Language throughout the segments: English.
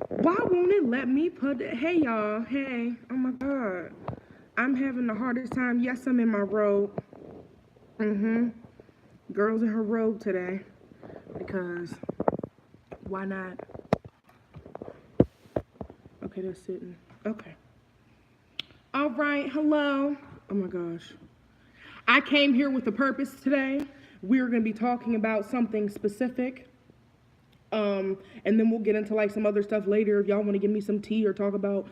Why won't it let me put it? Hey y'all, hey, oh my god. I'm having the hardest time. Yes, I'm in my robe. Mm-hmm. Girl's in her robe today. Because why not? Okay, they're sitting. Okay. All right, hello. Oh my gosh. I came here with a purpose today. We're gonna be talking about something specific. And then we'll get into like some other stuff later if y'all want to give me some tea or talk about,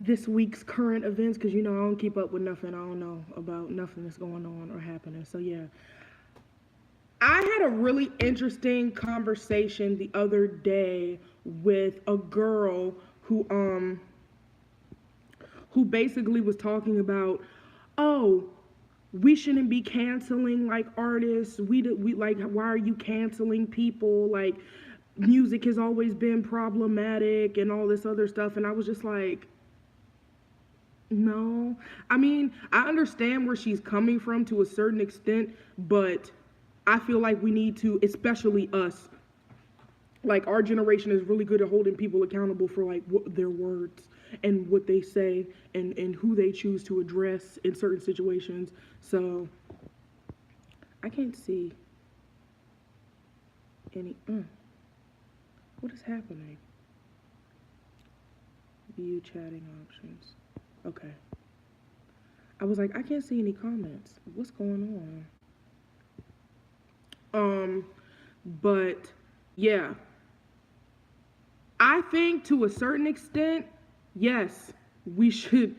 this week's current events because I don't keep up with nothing. I don't know about nothing that's going on or happening. So yeah, I had a really interesting conversation the other day with a girl who basically was talking about, oh, we shouldn't be canceling like artists. We like, why are you canceling people? Like, music has always been problematic and all this other stuff. And I was just like, no. I mean, I understand where she's coming from to a certain extent, but I feel like we need to, especially us, like our generation is really good at holding people accountable for like their words and what they say and who they choose to address in certain situations. So I can't see any. What is happening? View chatting options. Okay. I was like, I can't see any comments. What's going on? But yeah, I think to a certain extent, yes, we should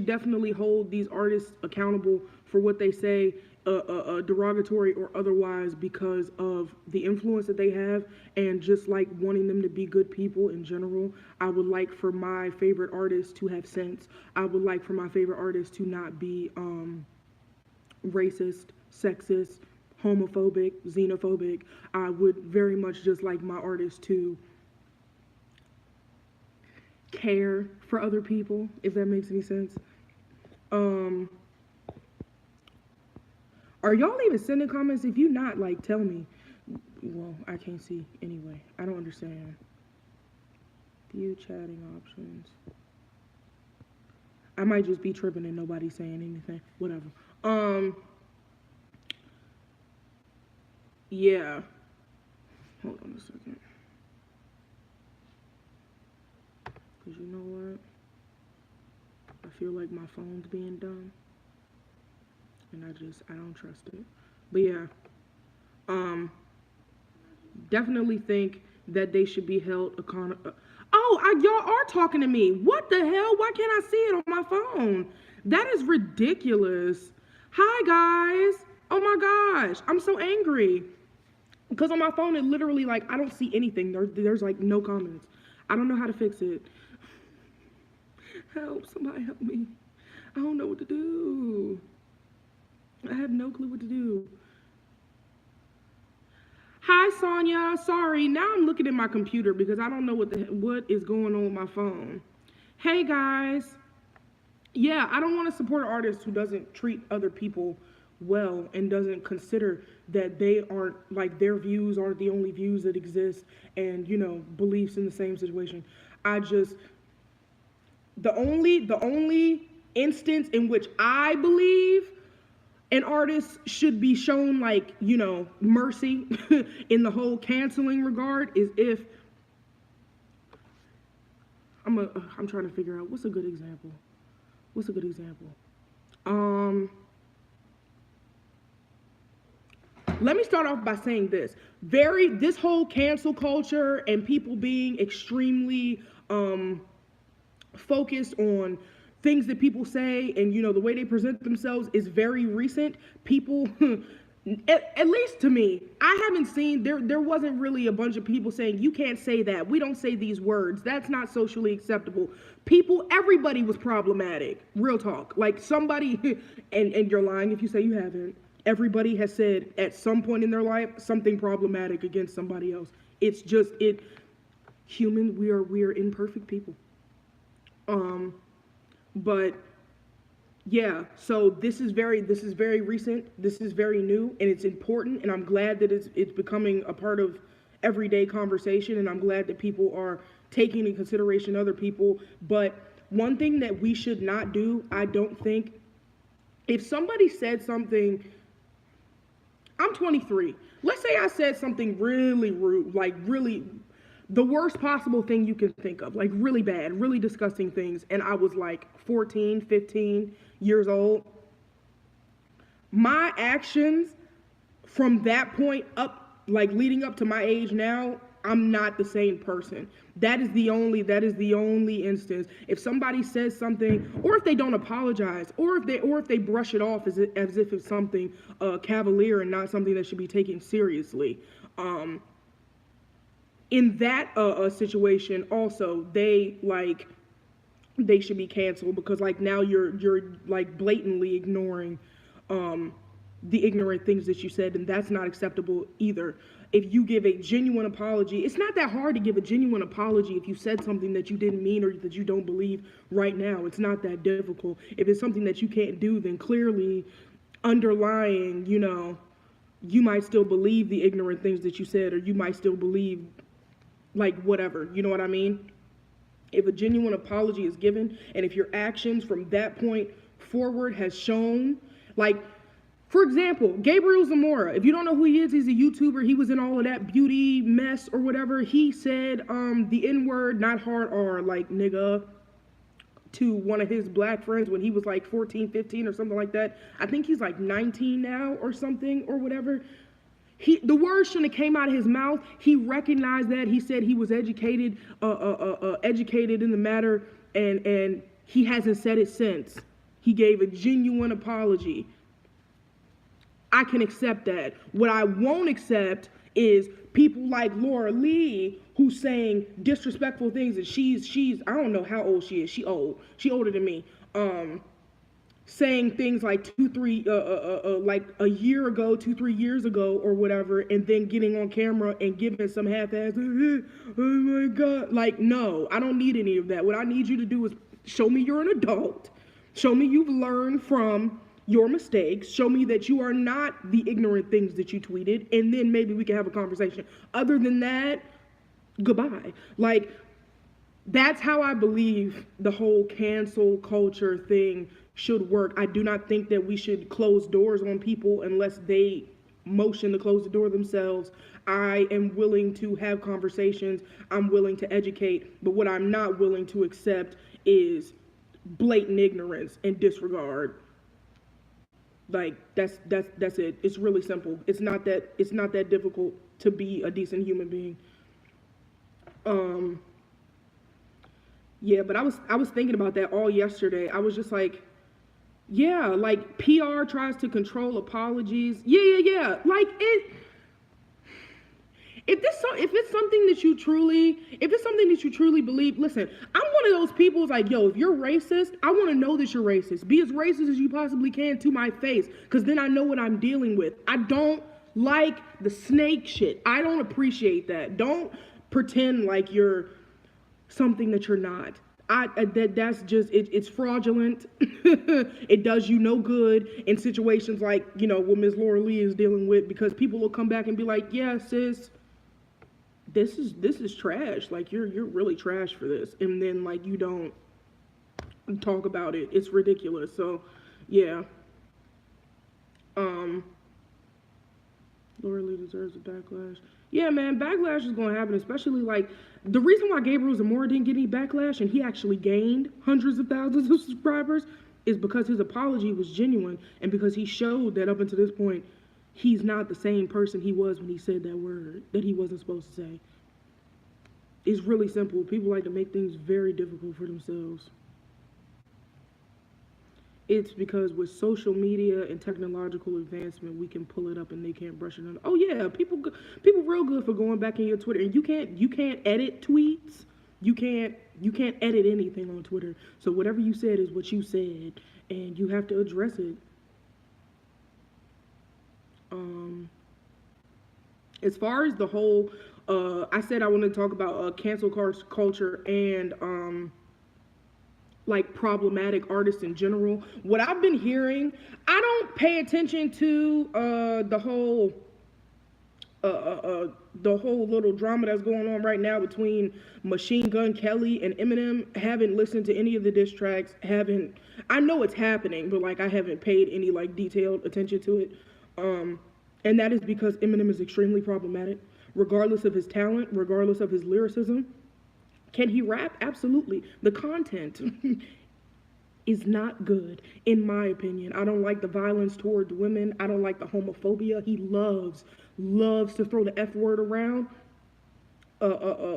definitely hold these artists accountable for what they say, derogatory or otherwise, because of the influence that they have, and just like wanting them to be good people in general. I would like for my favorite artists to have sense. I would like for my favorite artists to not be racist, sexist, homophobic, xenophobic. I would very much just like my artists to care for other people, if that makes any sense. Um, are y'all even sending comments? If you not, like, tell me. Well, I can't see anyway. I don't understand. View chatting options. I might just be tripping and nobody's saying anything. Whatever. Um, yeah. Hold on a second. Cause you know what? I feel like my phone's being dumb, and I don't trust it. But yeah, um, definitely think that they should be held accountable. Oh, y'all are talking to me. What the hell? Why can't I see it on my phone? That is ridiculous. Hi guys. Oh my gosh, I'm so angry because on my phone it literally like I don't see anything. There's like no comments. I don't know how to fix it. Help! Somebody help me. I don't know what to do. I have no clue what to do. Hi, Sonia. Sorry. Now I'm looking at my computer because I don't know what is going on with my phone. Hey, guys. Yeah, I don't want to support an artist who doesn't treat other people well and doesn't consider that they aren't like their views aren't the only views that exist and beliefs in the same situation. I just the only instance in which I believe an artist should be shown like mercy in the whole canceling regard is if I'm trying to figure out what's a good example. What's a good example? Um, Let me start off by saying this. This whole cancel culture and people being extremely focused on things that people say and the way they present themselves is very recent. People at least to me, I haven't seen there wasn't really a bunch of people saying you can't say that. We don't say these words. That's not socially acceptable. Everybody was problematic. Real talk. Like somebody and you're lying if you say you haven't. Everybody has said at some point in their life something problematic against somebody else. It's just human, we are imperfect people. Um, but yeah, so this is very recent. This is very new, and it's important. And I'm glad that it's becoming a part of everyday conversation, and I'm glad that people are taking into consideration other people. But one thing that we should not do, I don't think, if somebody said something, I'm 23. Let's say I said something really rude, like really the worst possible thing you can think of, like really bad, really disgusting things, and I was like 14, 15 years old. My actions from that point up, like leading up to my age now, I'm not the same person. That is the only instance. If somebody says something, or if they don't apologize, or if they brush it off as if it's something cavalier and not something that should be taken seriously. In that situation, also they should be canceled, because like now you're like blatantly ignoring the ignorant things that you said, and that's not acceptable either. If you give a genuine apology, it's not that hard to give a genuine apology if you said something that you didn't mean or that you don't believe right now. It's not that difficult. If it's something that you can't do, then clearly underlying, you might still believe the ignorant things that you said, or you might still believe like whatever, you know what I mean? If a genuine apology is given, and if your actions from that point forward has shown, like, for example, Gabriel Zamora, if you don't know who he is, he's a YouTuber. He was in all of that beauty mess or whatever. He said the N-word, not hard R, like nigga, to one of his black friends when he was like 14, 15 or something like that. I think he's like 19 now or something or whatever. The words shouldn't have came out of his mouth. He recognized that. He said he was educated in the matter, and he hasn't said it since. He gave a genuine apology. I can accept that. What I won't accept is people like Laura Lee who's saying disrespectful things, and she's I don't know how old she is. She older than me. Saying things like like a year ago, 2-3 years ago or whatever, and then getting on camera and giving some half-ass, oh my God. Like, no, I don't need any of that. What I need you to do is show me you're an adult. Show me you've learned from your mistakes. Show me that you are not the ignorant things that you tweeted, and then maybe we can have a conversation. Other than that, goodbye. Like, that's how I believe the whole cancel culture thing should work. I do not think that we should close doors on people unless they motion to close the door themselves. I am willing to have conversations. I'm willing to educate, but what I'm not willing to accept is blatant ignorance and disregard. Like, that's it. It's really simple. It's not that difficult to be a decent human being. Yeah, but I was thinking about that all yesterday. I was just like, yeah, like PR tries to control apologies. Yeah. Like if it's something that you truly believe, listen, I'm one of those people who's like, yo, if you're racist, I want to know that you're racist. Be as racist as you possibly can to my face, because then I know what I'm dealing with. I don't like the snake shit. I don't appreciate that. Don't pretend like you're something that you're not. That's just it's fraudulent. It does you no good in situations like, what Ms. Laura Lee is dealing with, because people will come back and be like, yeah, sis, this is trash. Like, you're really trash for this, and then like you don't talk about it. It's ridiculous. So yeah. Laura Lee deserves a backlash. Yeah, man, backlash is going to happen, especially like the reason why Gabriel Zamora didn't get any backlash and he actually gained hundreds of thousands of subscribers is because his apology was genuine, and because he showed that up until this point, he's not the same person he was when he said that word that he wasn't supposed to say. It's really simple. People like to make things very difficult for themselves. It's because with social media and technological advancement, we can pull it up and they can't brush it under. Oh yeah, people real good for going back in your Twitter, and you can't edit tweets. You can't edit anything on Twitter. So whatever you said is what you said, and you have to address it. As far as the whole, I said I want to talk about cancel culture and like problematic artists in general. What I've been hearing, I don't pay attention to the whole the whole little drama that's going on right now between Machine Gun Kelly and Eminem. Haven't listened to any of the diss tracks. Haven't. I know it's happening, but like I haven't paid any like detailed attention to it. And that is because Eminem is extremely problematic, regardless of his talent, regardless of his lyricism. Can he rap? Absolutely. The content is not good, in my opinion. I don't like the violence towards women. I don't like the homophobia. He loves to throw the F word around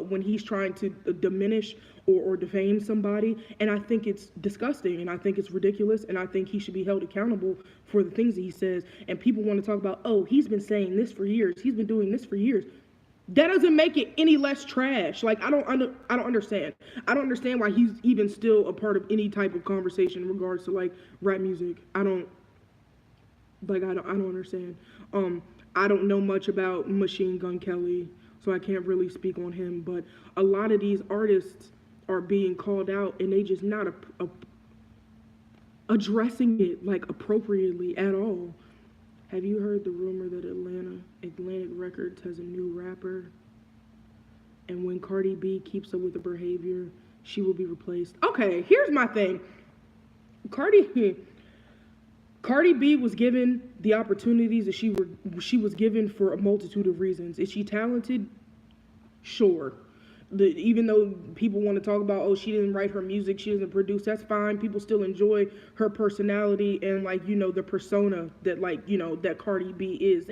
when he's trying to diminish or defame somebody. And I think it's disgusting, and I think it's ridiculous, and I think he should be held accountable for the things that he says. And people want to talk about, oh, he's been saying this for years. He's been doing this for years. That doesn't make it any less trash. Like I don't understand. I don't understand why he's even still a part of any type of conversation in regards to like rap music. I don't understand. I don't know much about Machine Gun Kelly, so I can't really speak on him. But a lot of these artists are being called out, and they just not addressing it like appropriately at all. Have you heard the rumor that Atlantic Records has a new rapper? And when Cardi B keeps up with the behavior, she will be replaced. Okay, here's my thing. Cardi B was given the opportunities that she was given for a multitude of reasons. Is she talented? Sure. Even though people want to talk about, oh, she didn't write her music, she doesn't produce, that's fine. People still enjoy her personality and like, you know, the persona that like, you know, that Cardi B is.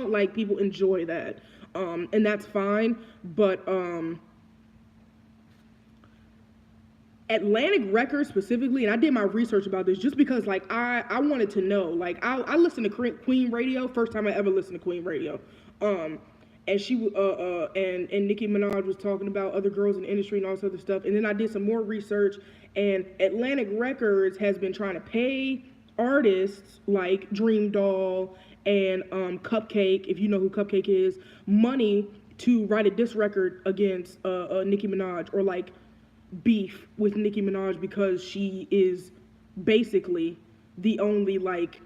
Like people enjoy that. And that's fine. But Atlantic Records specifically, and I did my research about this just because like I wanted to know. Like I listened to Queen Radio, first time I ever listened to Queen Radio. And she and Nicki Minaj was talking about other girls in the industry and all this other stuff. And then I did some more research, and Atlantic Records has been trying to pay artists like Dream Doll and Cupcake, if you know who Cupcake is, money to write a diss record against Nicki Minaj, or like beef with Nicki Minaj because she is basically the only like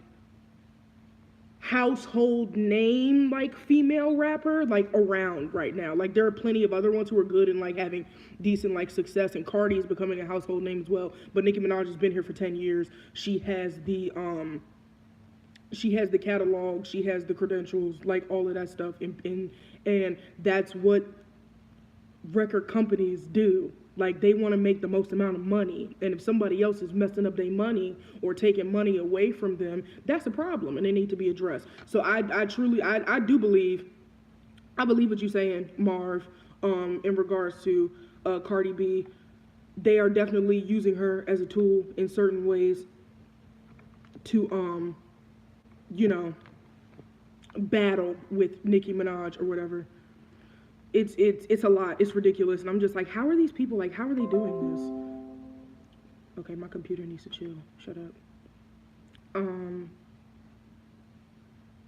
household name like female rapper like around right now. Like there are plenty of other ones who are good and like having decent like success, and Cardi is becoming a household name as well. But Nicki Minaj has been here for 10 years. She has the catalog, she has the credentials, like all of that stuff, and that's what record companies do. Like they want to make the most amount of money, and if somebody else is messing up their money or taking money away from them, that's a problem, and they need to be addressed. So I do believe, I believe what you're saying, Marv, in regards to Cardi B. They are definitely using her as a tool in certain ways to you know, battle with Nicki Minaj or whatever. It's a lot. It's ridiculous, and I'm just like, how are these people, like, how are they doing this? Okay, my computer needs to chill. Shut up.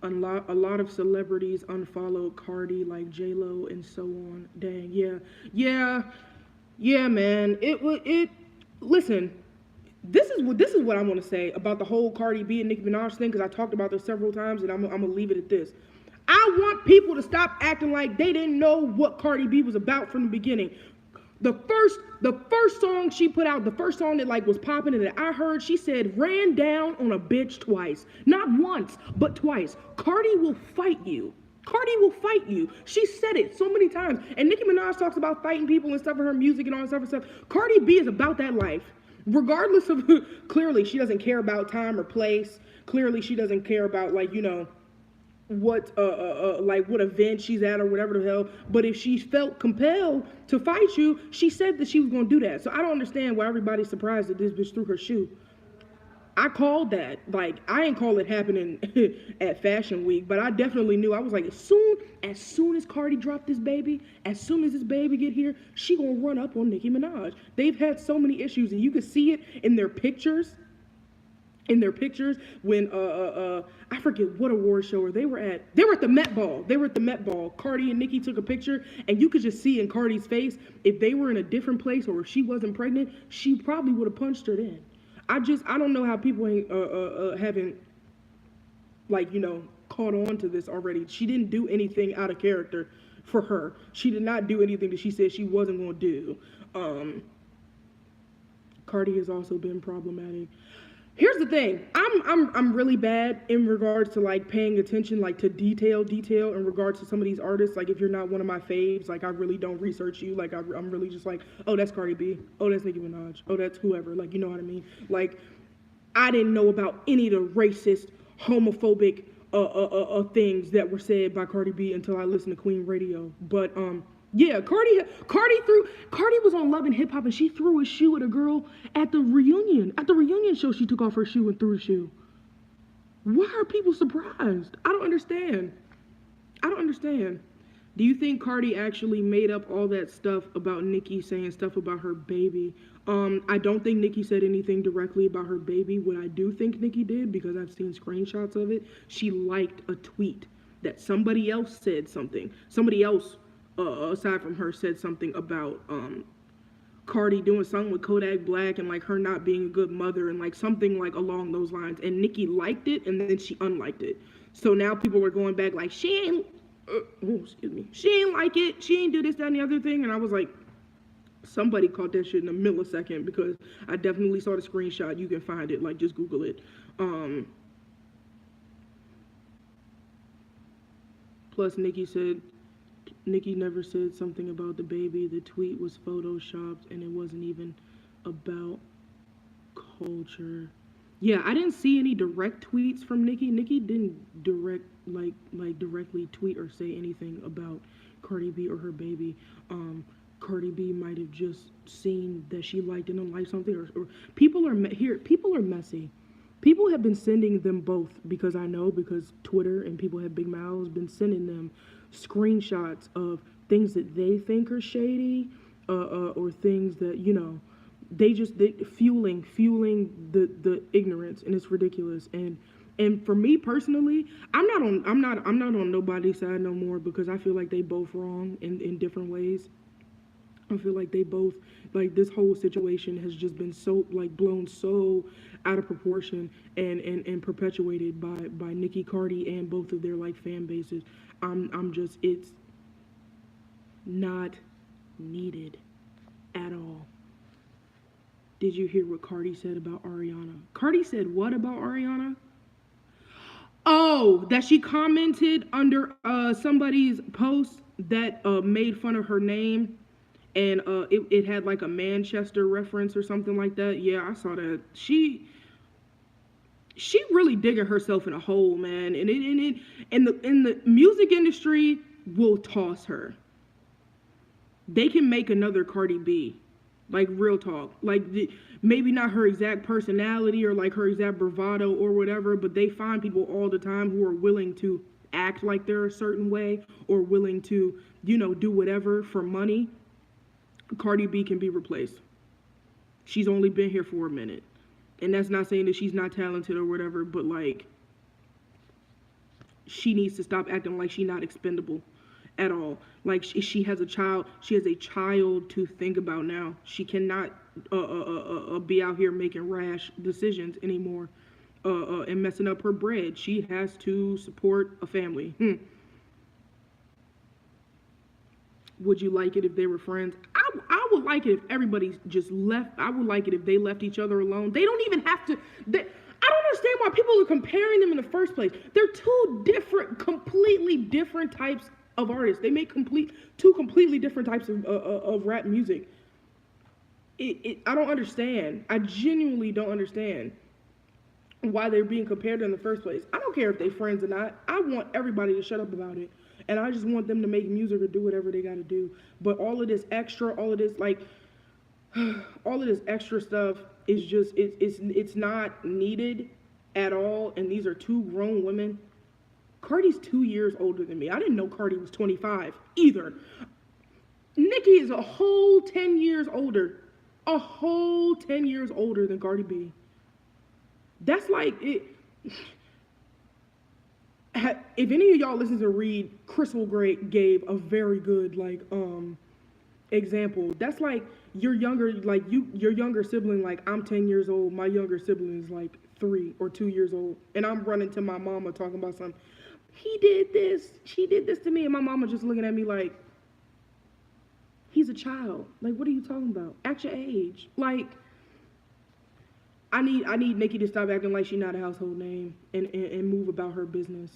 A lot of celebrities unfollowed Cardi, like J-Lo and so on. Dang, yeah, man. Listen, this is what I want to say about the whole Cardi B and Nicki Minaj thing, because I talked about this several times, and I'm gonna leave it at this. I want people to stop acting like they didn't know what Cardi B was about from the beginning. The first song she put out, the first song that like was popping and that I heard, she said, ran down on a bitch twice. Not once, but twice. Cardi will fight you. Cardi will fight you. She said it so many times. And Nicki Minaj talks about fighting people and stuff in her music and all that stuff. Cardi B is about that life. Regardless of, clearly she doesn't care about time or place. Clearly she doesn't care about like, you know, what like what event she's at or whatever the hell. But if she felt compelled to fight you, she said that she was gonna do that. So I don't understand why everybody's surprised that this bitch threw her shoe. I called that. Like, I ain't call it happening at Fashion Week, but I definitely knew. I was like, as soon as Cardi dropped this baby, as soon as this baby get here, she gonna run up on Nicki Minaj. They've had so many issues, and you can see it in their pictures. When I forget what award show they were at. They were at the Met Ball. Cardi and Nicki took a picture, and you could just see in Cardi's face, if they were in a different place or if she wasn't pregnant, she probably would have punched her then. I don't know how people ain't haven't, like, you know, caught on to this already. She didn't do anything out of character. for her. She did not do anything that she said she wasn't going to do. Cardi has also been problematic. Here's the thing. I'm really bad in regards to like paying attention like to detail in regards to some of these artists. Like if you're not one of my faves, like I really don't research you. Like I'm really just like, oh, that's Cardi B. Oh, that's Nicki Minaj. Oh, that's whoever. Like, you know what I mean? Like I didn't know about any of the racist, homophobic things that were said by Cardi B until I listened to Queen Radio. But yeah, Cardi was on Love and Hip Hop and she threw a shoe at a girl at the reunion. At the reunion show, she took off her shoe and threw a shoe. Why are people surprised? I don't understand. Do you think Cardi actually made up all that stuff about Nicki saying stuff about her baby? I don't think Nicki said anything directly about her baby. What I do think Nicki did, because I've seen screenshots of it, she liked a tweet that somebody else said something. Somebody else, aside from her, said something about Cardi doing something with Kodak Black and like her not being a good mother and like something like along those lines. And Nicki liked it and then she unliked it. So now people were going back like, she ain't like it. She ain't do this, that, and the other thing. And I was like, somebody caught that shit in a millisecond because I definitely saw the screenshot. You can find it. Like, just Google it. Plus, Nicki never said something about the baby. The tweet was photoshopped and it wasn't even about culture. Yeah, I didn't see any direct tweets from Nicki. Nicki didn't directly tweet or say anything about Cardi B or her baby. Cardi B might have just seen that she liked and unliked something, or people are messy. People have been sending them both because Twitter and people have big mouths been sending them screenshots of things that they think are shady, or things that they fueling the ignorance, and it's ridiculous. And for me personally, I'm not on nobody's side no more because I feel like they both wrong in different ways. I feel like they both, like this whole situation has just been so like blown so out of proportion and perpetuated by Nicki, Cardi, and both of their like fan bases. It's not needed at all. Did you hear what Cardi said about Ariana? Cardi said what about Ariana? Oh, that she commented under somebody's post that made fun of her name. And it had like a Manchester reference or something like that. Yeah, I saw that. She really digging herself in a hole, man. And the music industry will toss her. They can make another Cardi B, like real talk. Like maybe not her exact personality or like her exact bravado or whatever, but they find people all the time who are willing to act like they're a certain way or willing to, do whatever for money. Cardi B can be replaced. She's only been here for a minute. And that's not saying that she's not talented or whatever, but like, she needs to stop acting like she's not expendable at all. Like she has a child to think about now. She cannot be out here making rash decisions anymore and messing up her bread. She has to support a family. Would you like it if they were friends? I would like it if everybody just left. I would like it if they left each other alone. They don't even have to. I don't understand why people are comparing them in the first place. They're two completely different types of artists. They make two completely different types of rap music. I don't understand. I genuinely don't understand why they're being compared in the first place. I don't care if they're friends or not. I want everybody to shut up about it. And I just want them to make music or do whatever they got to do. But all of this extra stuff is just, it's not needed at all. And these are two grown women. Cardi's 2 years older than me. I didn't know Cardi was 25 either. Nicki is a whole 10 years older. A whole 10 years older than Cardi B. That's like it. If any of y'all listen to Reed, Crystal gave a very good example. That's like your younger sibling, like I'm 10 years old, my younger sibling is like 3 or 2 years old, and I'm running to my mama talking about something. he did this, she did this to me, and my mama just looking at me like, he's a child. Like, what are you talking about? At your age, like, I need Nicki to stop acting like she's not a household name and move about her business.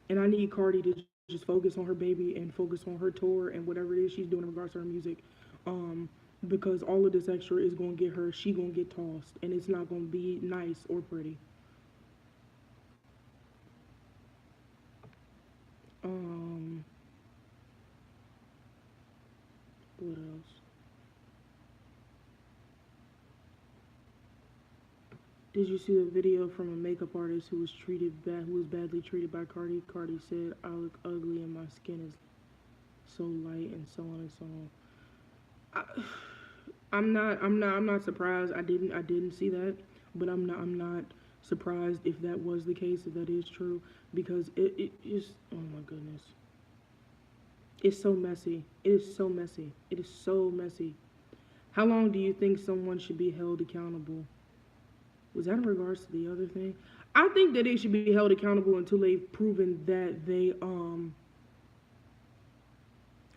And I need Cardi to just focus on her baby and focus on her tour and whatever it is she's doing in regards to her music. Um, because all of this extra is gonna get her, she gonna get tossed, and it's not gonna be nice or pretty. Um, what else? Did you see the video from a makeup artist who was badly treated by Cardi? Cardi said, "I look ugly and my skin is so light," and so on and so on. I, I'm not surprised. I didn't see that, but I'm not surprised if that was the case, if that is true, because it is, oh my goodness. It's so messy. It is so messy. It is so messy. How long do you think someone should be held accountable? Was that in regards to the other thing? I think that they should be held accountable until they've proven that they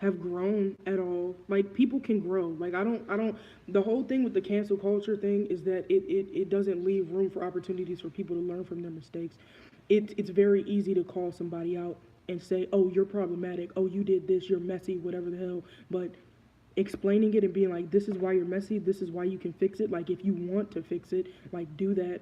have grown at all. Like, people can grow. Like, I don't the whole thing with the cancel culture thing is that it doesn't leave room for opportunities for people to learn from their mistakes. It's very easy to call somebody out and say, "Oh, you're problematic. Oh, you did this. You're messy. Whatever the hell." But explaining it and being like, "This is why you're messy. This is why you can fix it." Like, if you want to fix it, like, do that.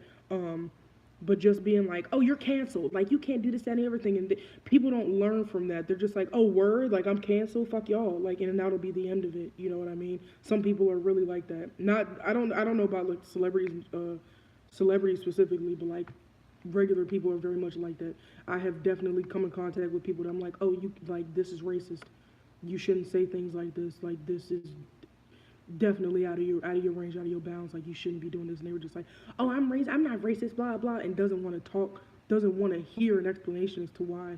But just being like, "Oh, you're canceled. Like, you can't do this, that, and everything," and people don't learn from that. They're just like, "Oh, word, like, I'm canceled. Fuck y'all." Like, and that'll be the end of it. You know what I mean? Some people are really like that. Not, I don't know about like celebrities specifically, but like regular people are very much like that. I have definitely come in contact with people that I'm like, "Oh, you like this is racist. You shouldn't say things like this. Like, this is definitely out of your range, out of your bounds. Like, you shouldn't be doing this." And they were just like, "Oh, I'm not racist, blah blah," and doesn't want to talk, doesn't want to hear an explanation as to why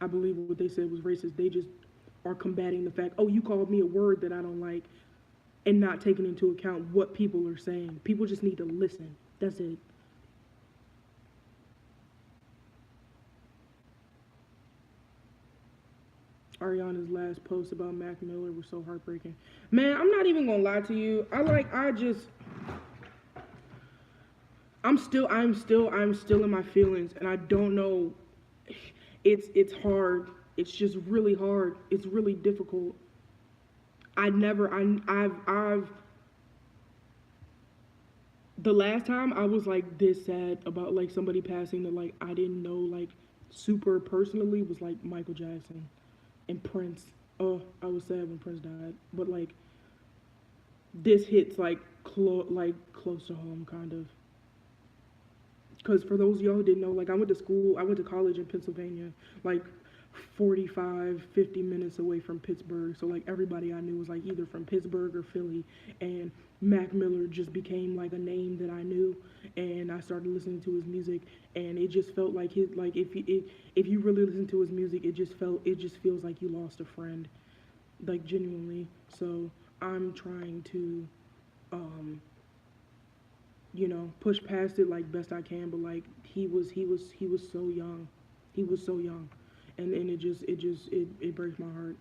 I believe what they said was racist. They just are combating the fact, "Oh, you called me a word that I don't like," and not taking into account what people are saying. People just need to listen. That's it. Ariana's last post about Mac Miller was so heartbreaking. Man, I'm not even gonna lie to you. I'm still in my feelings, and I don't know. It's hard. It's just really hard. It's really difficult. I never I've the last time I was like this sad about like somebody passing that like I didn't know like super personally was like Michael Jackson and Prince. Oh, I was sad when Prince died, but like this hits like close to home kind of. Because for those of y'all who didn't know, like I went to college in Pennsylvania, like 45, 50 minutes away from Pittsburgh. So like everybody I knew was like either from Pittsburgh or Philly. And Mac Miller just became like a name that I knew. And I started listening to his music, and it just felt like his like if you really listen to his music, it just feels like you lost a friend, like genuinely. So I'm trying to um push past it like best I can, but like he was so young. He was so young. And it breaks my heart.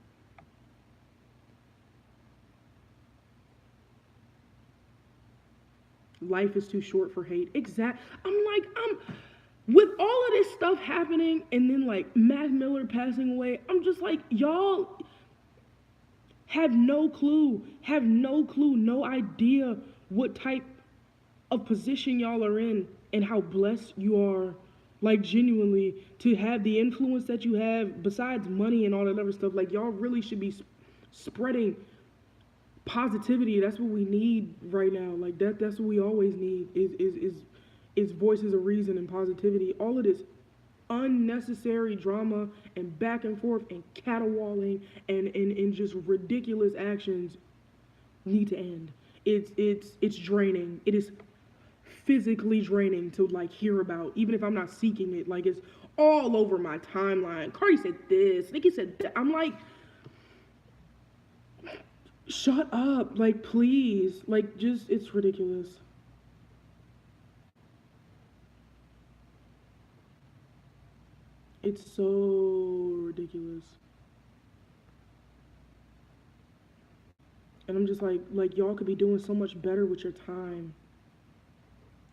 Life is too short for hate. Exact. I'm with all of this stuff happening and then like Mac Miller passing away, I'm just like, y'all have no clue, no idea what type of position y'all are in and how blessed you are, like genuinely, to have the influence that you have besides money and all that other stuff. Like, y'all really should be spreading positivity. That's what we need right now. Like, that's what we always need is voices of reason and positivity. All of this unnecessary drama and back and forth and caterwauling and just ridiculous actions need to end. It's draining. It is physically draining to like hear about, even if I'm not seeking it. Like, it's all over my timeline. Cardi said this, Nicki said that. I'm like, shut up, like, please, like, just, it's ridiculous. It's so ridiculous. And I'm just like y'all could be doing so much better with your time.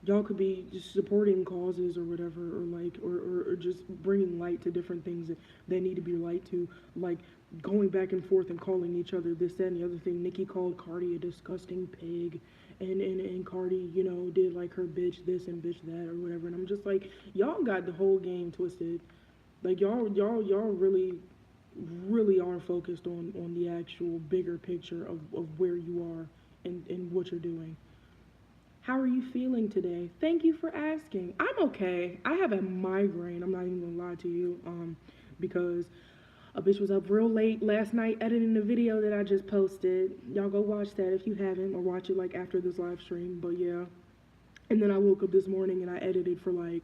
Y'all could be just supporting causes or whatever, or or just bringing light to different things that they need to be light to, like going back and forth and calling each other this, that, and the other thing. Nikki called Cardi a disgusting pig, and Cardi, did like her bitch this and bitch that or whatever. And I'm just like, y'all got the whole game twisted. Like y'all really are focused on the actual bigger picture of where you are and what you're doing. How are you feeling today? Thank you for asking. I'm okay. I have a migraine. I'm not even gonna lie to you. Because a bitch was up real late last night editing the video that I just posted. Y'all go watch that if you haven't, or watch it like after this live stream. But yeah. And then I woke up this morning and I edited for like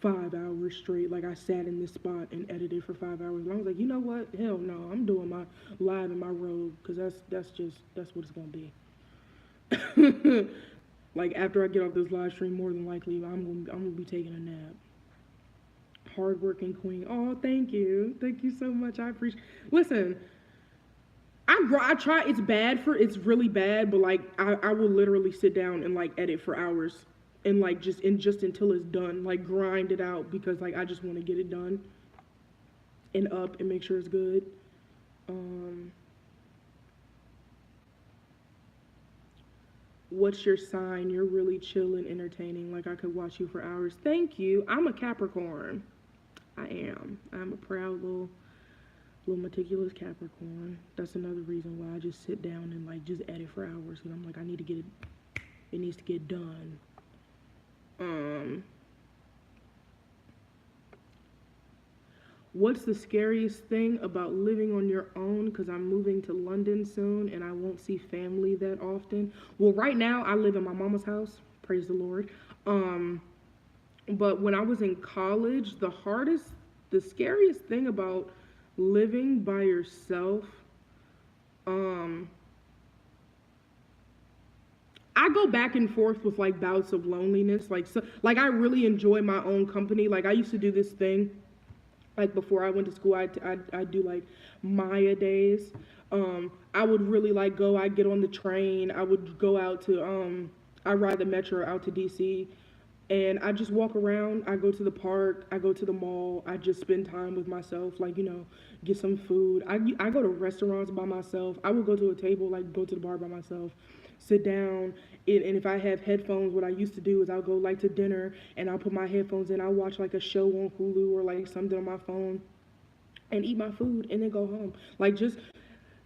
5 hours straight. Like I sat in this spot and edited for 5 hours. And I was like, you know what? Hell no. I'm doing my live in my robe because that's what it's gonna be. Like after I get off this live stream, more than likely I'm gonna be taking a nap. Hardworking queen. Oh, thank you so much. I appreciate. Listen, I try. It's really bad, but like I will literally sit down and like edit for hours, and like just until it's done, like grind it out because like I just want to get it done and up and make sure it's good. Um, What's your sign? You're really chill and entertaining. Like I could watch you for hours. Thank you. I'm a Capricorn. I am. I'm a proud little meticulous Capricorn. That's another reason why I just sit down and like just edit for hours because I'm like I need to get it. It needs to get done. Um, What's the scariest thing about living on your own? Because I'm moving to London soon and I won't see family that often. Well, right now I live in my mama's house. Praise the Lord. Um, but when I was in college, the scariest thing about living by yourself, um, I go back and forth with like bouts of loneliness. Like I really enjoy my own company. Like I used to do this thing like before I went to school, I do like Maya days. I would really like go. I get on the train. I would go out to. I ride the metro out to DC, and I just walk around. I go to the park. I go to the mall. I just spend time with myself. Like get some food. I go to restaurants by myself. I would go to a table, like go to the bar by myself, sit down. And if I have headphones, what I used to do is I'll go like to dinner and I'll put my headphones in. I'll watch like a show on Hulu or like something on my phone and eat my food and then go home. Like just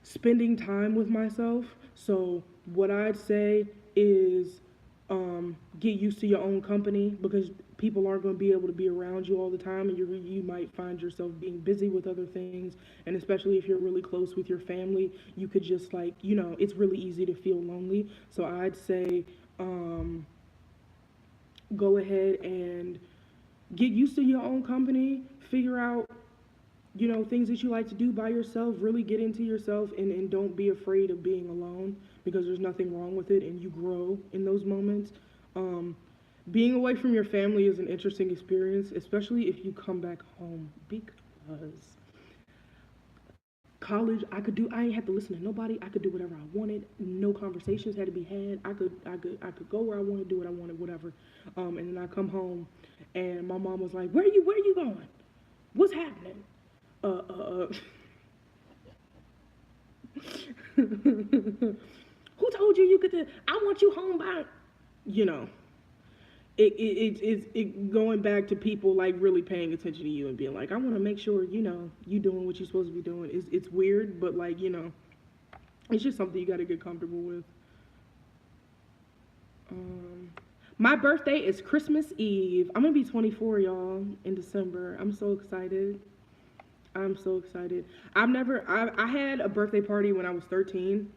spending time with myself. So what I'd say is get used to your own company because people aren't going to be able to be around you all the time, and you might find yourself being busy with other things. And especially if you're really close with your family, you could just like it's really easy to feel lonely. So I'd say go ahead and get used to your own company, figure out things that you like to do by yourself, really get into yourself, and don't be afraid of being alone because there's nothing wrong with it and you grow in those moments. Being away from your family is an interesting experience, especially if you come back home because college I ain't have to listen to nobody. I could do whatever I wanted. No conversations had to be had. I could go where I wanted, do what I wanted, whatever. And then I come home and my mom was like, where you going? What's happening? uh, Who told you could do? I want you home by, you know. It going back to people like really paying attention to you and being like, I want to make sure you doing what you're supposed to be doing. It's weird, but like it's just something you got to get comfortable with. Um, my birthday is Christmas Eve. I'm gonna be 24, y'all, in December. I'm so excited. I'm so excited. I had a birthday party when I was 13,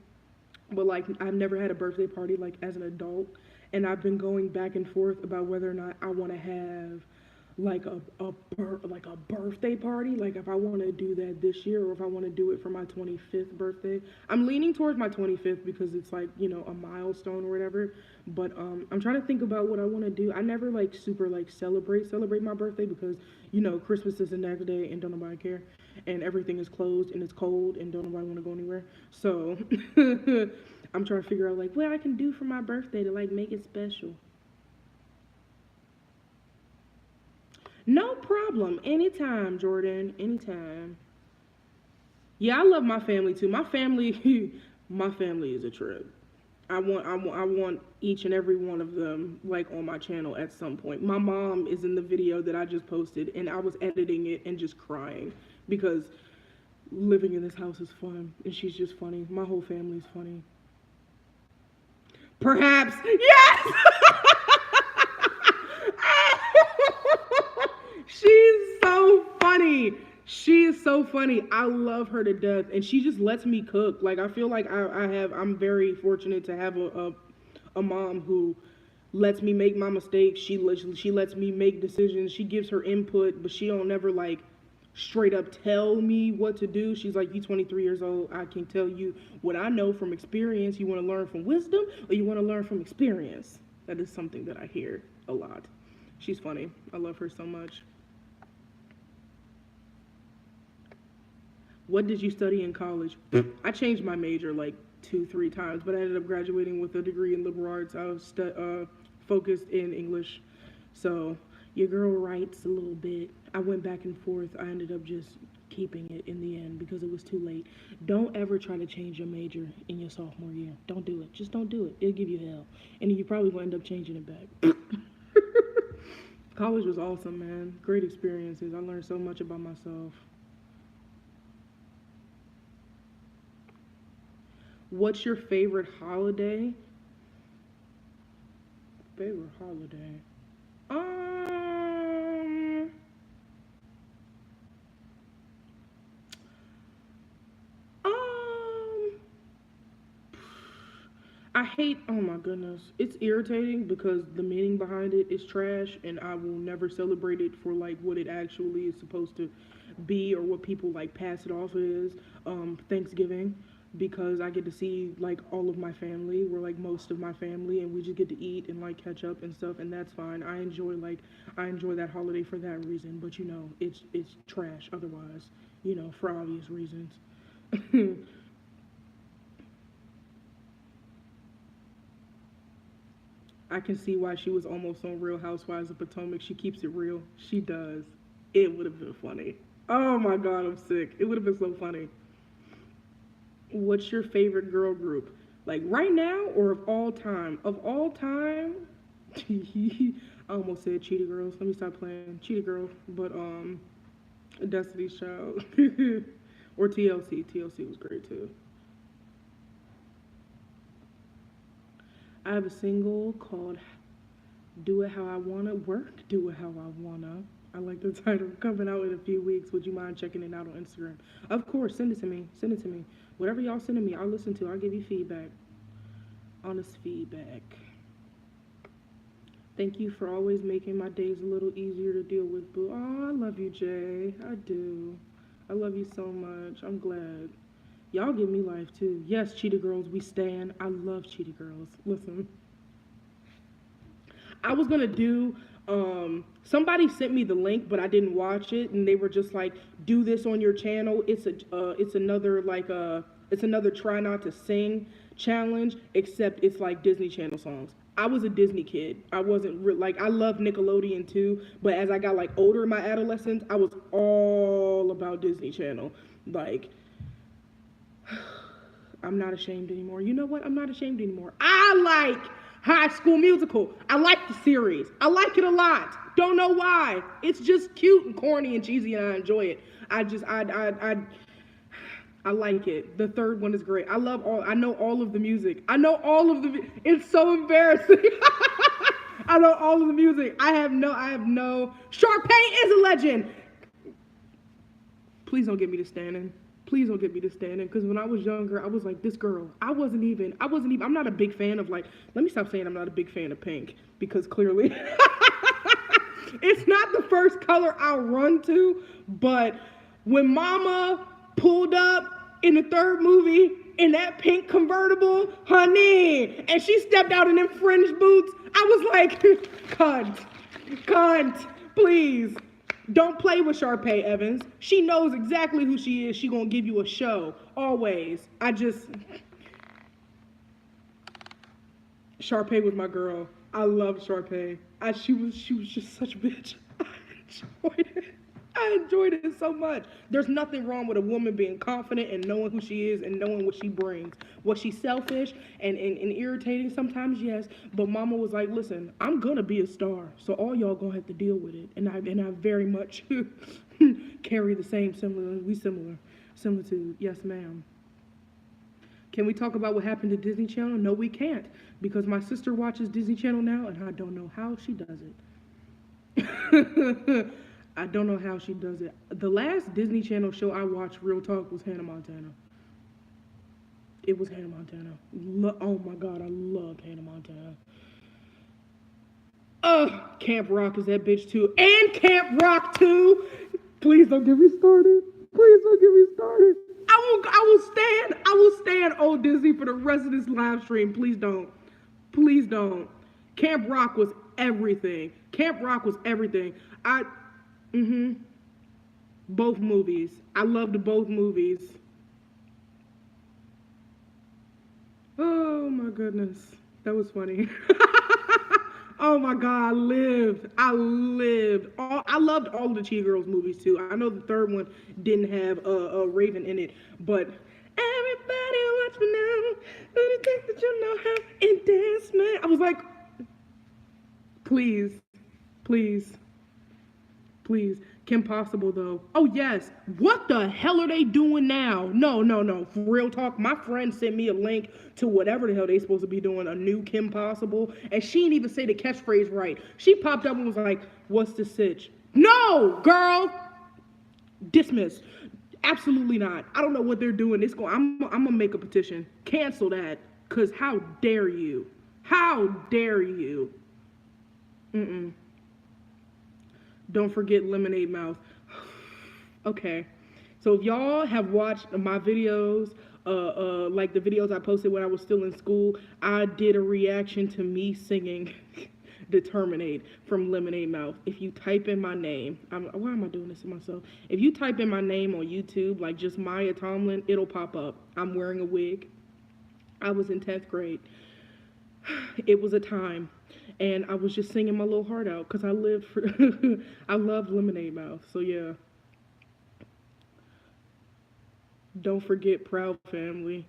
but like I've never had a birthday party like as an adult, and I've been going back and forth about whether or not I want to have like like a birthday party, like if I want to do that this year or if I want to do it for my 25th birthday. I'm leaning towards my 25th because it's like, a milestone or whatever. But I'm trying to think about what I want to do. I never like super like celebrate my birthday because Christmas is the next day and don't nobody care, and everything is closed and it's cold and don't nobody want to go anywhere. So I'm trying to figure out like what I can do for my birthday to like make it special. No problem. Anytime, Jordan. Anytime. Yeah, I love my family too. My family, my family is a trip. I want each and every one of them like on my channel at some point. My mom is in the video that I just posted, and I was editing it and just crying because living in this house is fun, and she's just funny. My whole family's funny. Perhaps, yes. She's so funny. She is so funny. I love her to death, and she just lets me cook. Like I feel like I'm very fortunate to have a mom who lets me make my mistakes. She lets me make decisions. She gives her input, but she don't never like straight up tell me what to do. She's like, you 23 years old. I can tell you what I know from experience. You want to learn from wisdom or you want to learn from experience? That is something that I hear a lot. She's funny. I love her so much. What did you study in college? I changed my major like 2, 3 times, but I ended up graduating with a degree in liberal arts. I was focused in English. So your girl writes a little bit. I went back and forth. I ended up just keeping it in the end because it was too late. Don't ever try to change your major in your sophomore year. Don't do it. Just don't do it. It'll give you hell. And you probably will end up changing it back. College was awesome, man. Great experiences. I learned so much about myself. What's your favorite holiday? Favorite holiday? Um, um, I hate, oh my goodness. It's irritating because the meaning behind it is trash and I will never celebrate it for like what it actually is supposed to be or what people like pass it off as. Thanksgiving, because I get to see like all of my family. We're like most of my family and we just get to eat and like catch up and stuff, and that's fine. I enjoy that holiday for that reason, but it's trash otherwise, for obvious reasons. I can see why she was almost on Real Housewives of Potomac. She keeps it real. She does. It would have been funny. Oh my god, I'm sick. It would have been so funny. What's your favorite girl group? Like right now or of all time? Of all time, I almost said Cheetah Girls. Let me stop playing. Cheetah Girl, but Destiny's Child or TLC. TLC was great too. I have a single called "Do It How I Wanna Work." Do it how I wanna. I like the title. Coming out in a few weeks. Would you mind checking it out on Instagram? Of course, send it to me. Send it to me. Whatever y'all sending me, I'll listen to. I'll give you feedback. Honest feedback. Thank you for always making my days a little easier to deal with, boo. Oh, I love you, Jay. I do. I love you so much. I'm glad. Y'all give me life, too. Yes, Cheetah Girls, we stand. I love Cheetah Girls. Listen. I was gonna do somebody sent me the link but I didn't watch it and they were just like, do this on your channel. It's another like it's another try not to sing challenge, except it's like Disney Channel songs. I was a Disney kid. I wasn't like, I love Nickelodeon too, but as I got like older in my adolescence, I was all about Disney Channel. Like, I'm not ashamed anymore. You know what? I'm not ashamed anymore. I like High School Musical. I like the series. I like it a lot. Don't know why. It's just cute and corny and cheesy, and I enjoy it. I like it. The third one is great. I know all of the music. I know all of the, it's so embarrassing. I know all of the music. I have no, Sharpay is a legend. Please don't get me to standing. Please don't get me to standing, because when I was younger, I was like, this girl. I'm not a big fan of like, let me stop saying I'm not a big fan of Pink, because clearly, It's not the first color I'll run to, but when Mama pulled up in the third movie in that pink convertible, honey, and she stepped out in them fringe boots, I was like, cunt, please. Don't play with Sharpay Evans. She knows exactly who she is. She gonna give you a show, always. Sharpay was my girl. I loved Sharpay. She was just such a bitch. I enjoyed it so much. There's nothing wrong with a woman being confident and knowing who she is and knowing what she brings. Was she selfish and irritating sometimes? Yes. But Mama was like, listen, I'm gonna be a star, so all y'all gonna have to deal with it. And I very much carry the same similitude. Yes, ma'am. Can we talk about what happened to Disney Channel? No, we can't, because my sister watches Disney Channel now, and I don't know how she does it. I don't know how she does it. The last Disney Channel show I watched, real talk, was Hannah Montana. It was Hannah Montana. Oh my God, I loved Hannah Montana. Camp Rock is that bitch too. And Camp Rock 2. Please don't get me started. Please don't get me started. I will stand old Disney for the rest of this live stream. Please don't. Please don't. Camp Rock was everything. Camp Rock was everything. Both movies. I loved both movies. Oh my goodness. That was funny. Oh my God, I lived. I loved all of the Cheetah Girls movies too. I know the third one didn't have a Raven in it, but everybody watch me now. But you think that you know how it dance, man. I was like, please. Kim Possible though. Oh yes. What the hell are they doing now? No. For real talk, my friend sent me a link to whatever the hell they supposed to be doing, a new Kim Possible, and she didn't even say the catchphrase right. She popped up and was like, "What's the sitch?" No, girl. Dismissed. Absolutely not. I don't know what they're doing. I'm gonna make a petition. Cancel that. Cause how dare you? How dare you? Don't forget Lemonade Mouth. Okay. So if y'all have watched my videos, like the videos I posted when I was still in school, I did a reaction to me singing Determinate from Lemonade Mouth. If you type in my name, why am I doing this to myself? If you type in my name on YouTube, like just Maya Tomlin, it'll pop up. I'm wearing a wig. I was in 10th grade. It was a time. And I was just singing my little heart out because I loved Lemonade Mouth. So yeah. Don't forget Proud Family.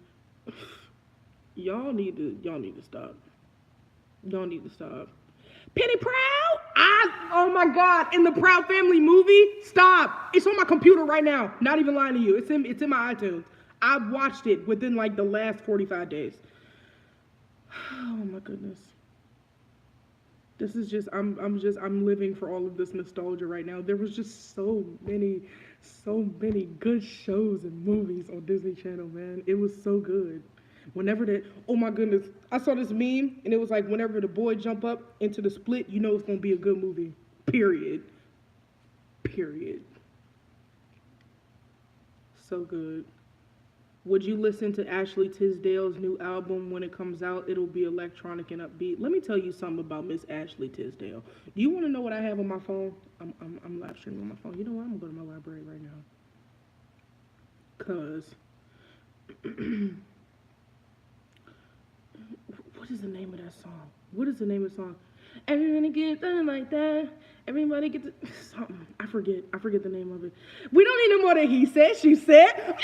Y'all need to stop. Y'all need to stop. Penny Proud? Oh my God, in the Proud Family movie? Stop. It's on my computer right now. Not even lying to you. It's in my iTunes. I watched it within like the last 45 days. Oh my goodness. This is just, I'm living for all of this nostalgia right now. There was just so many good shows and movies on Disney Channel, man. It was so good. Oh my goodness, I saw this meme, and it was like, whenever the boy jump up into the split, you know it's gonna be a good movie. Period. So good. Would you listen to Ashley Tisdale's new album when it comes out? It'll be electronic and upbeat. Let me tell you something about Miss Ashley Tisdale. Do you want to know what I have on my phone? I'm live streaming on my phone. You know what? I'm gonna go to my library right now. Cause what is the name of that song? What is the name of the song? Everybody gets done like that. Everybody gets something. I forget the name of it. We don't need no more than he said, she said.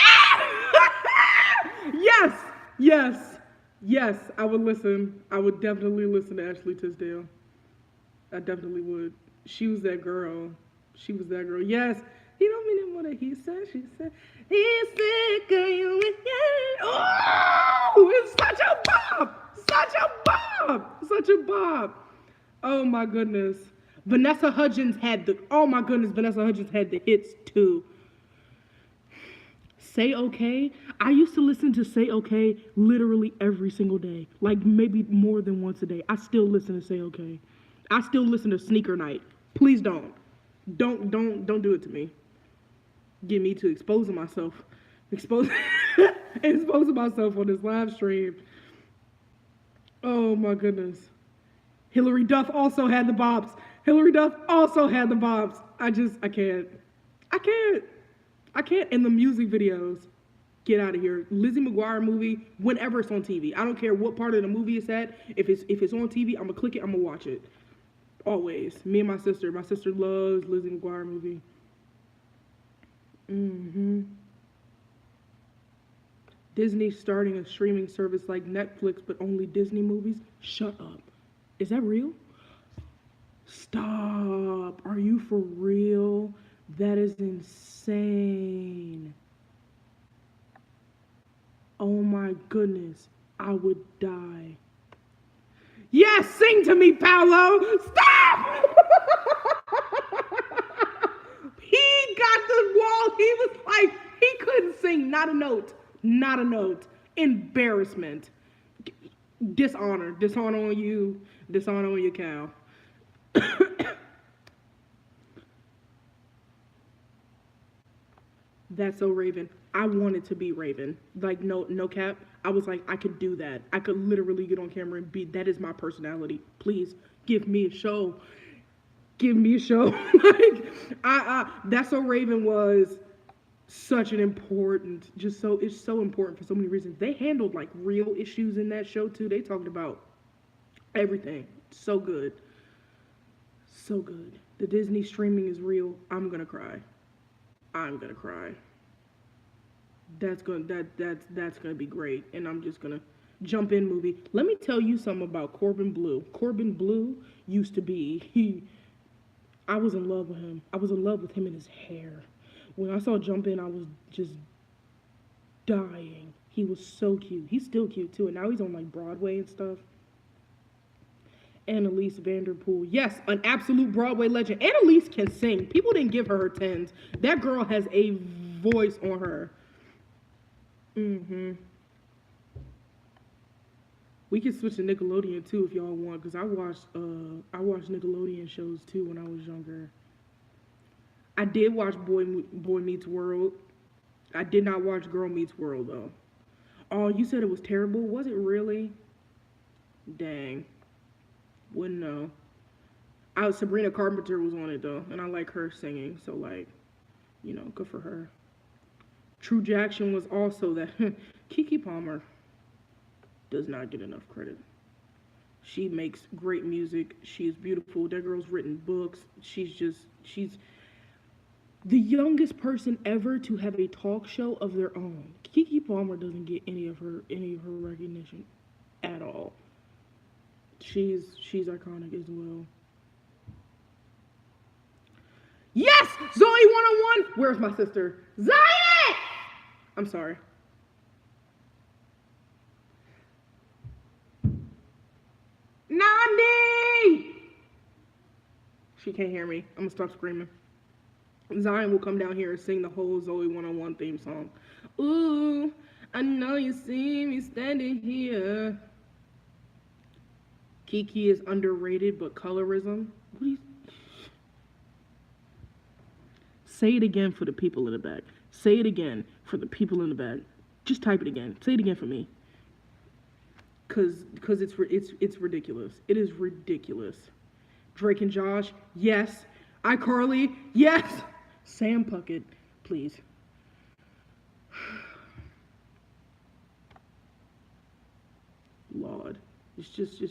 Yes, I would listen. I would definitely listen to Ashley Tisdale. I definitely would. She was that girl. Yes. He don't mean no more than he said, she said. He's sick of you and oh, it's such a bop. Oh my goodness. Vanessa Hudgens had the hits too. Say Okay. I used to listen to Say Okay literally every single day. Like maybe more than once a day. I still listen to Say Okay. I still listen to Sneaker Night. Please don't. Don't do it to me. Get me to exposing myself. Expose exposing myself on this live stream. Oh my goodness. Hillary Duff also had the bops. Hillary Duff also had the bops. I can't. I can't. I can't. And the music videos. Get out of here. Lizzie McGuire movie, whenever it's on TV. I don't care what part of the movie it's at. If it's on TV, I'm gonna click it, I'm gonna watch it. Always. Me and my sister. My sister loves Lizzie McGuire movie. Disney starting a streaming service like Netflix, but only Disney movies? Shut up. Is that real? Stop. Are you for real? That is insane. Oh my goodness. I would die. Yes, sing to me, Paolo. Stop! He got the wall. He was like, he couldn't sing. Not a note. Not a note. Embarrassment. Dishonor. Dishonor on you. Dishonor on your cow. That's so Raven. I wanted to be Raven. Like, no cap. I was like, I could do that. I could literally get on camera and be, that is my personality. Please, give me a show. Give me a show. Like, That's So Raven was such an important, it's so important for so many reasons. They handled, like, real issues in that show, too. They talked about everything. So good. So good. The Disney streaming is real. I'm gonna cry. I'm gonna cry. That's gonna be great. And I'm just gonna jump in movie. Let me tell you something about Corbin Bleu. Corbin Bleu used to be, I was in love with him. I was in love with him and his hair. When I saw Jump In, I was just dying. He was so cute. He's still cute too. And now he's on like Broadway and stuff. Annalise Vanderpool. Yes, an absolute Broadway legend. Annalise can sing. People didn't give her 10s. That girl has a voice on her. We can switch to Nickelodeon too if y'all want, because I watched Nickelodeon shows too when I was younger. I did watch Boy Meets World. I did not watch Girl Meets World though. Oh, you said it was terrible? Was it really? Dang. Wouldn't know. Sabrina Carpenter was on it though, and I like her singing, so like, you know, good for her. True Jackson was also that. Keke Palmer does not get enough credit. She makes great music. She is beautiful. That girl's written books. She's the youngest person ever to have a talk show of their own. Keke Palmer doesn't get any of her recognition at all. She's iconic as well. Yes! Zoe 101! Where's my sister? Zion! I'm sorry. Nandi! She can't hear me. I'm gonna stop screaming. Zion will come down here and sing the whole Zoe 101 theme song. Ooh, I know you see me standing here. Keke is underrated, but colorism. What do you... Say it again for the people in the back. Say it again for the people in the back. Just type it again. Say it again for me. Cause it's ridiculous. It is ridiculous. Drake and Josh, yes. iCarly, yes. Sam Puckett, please. Lord. It's just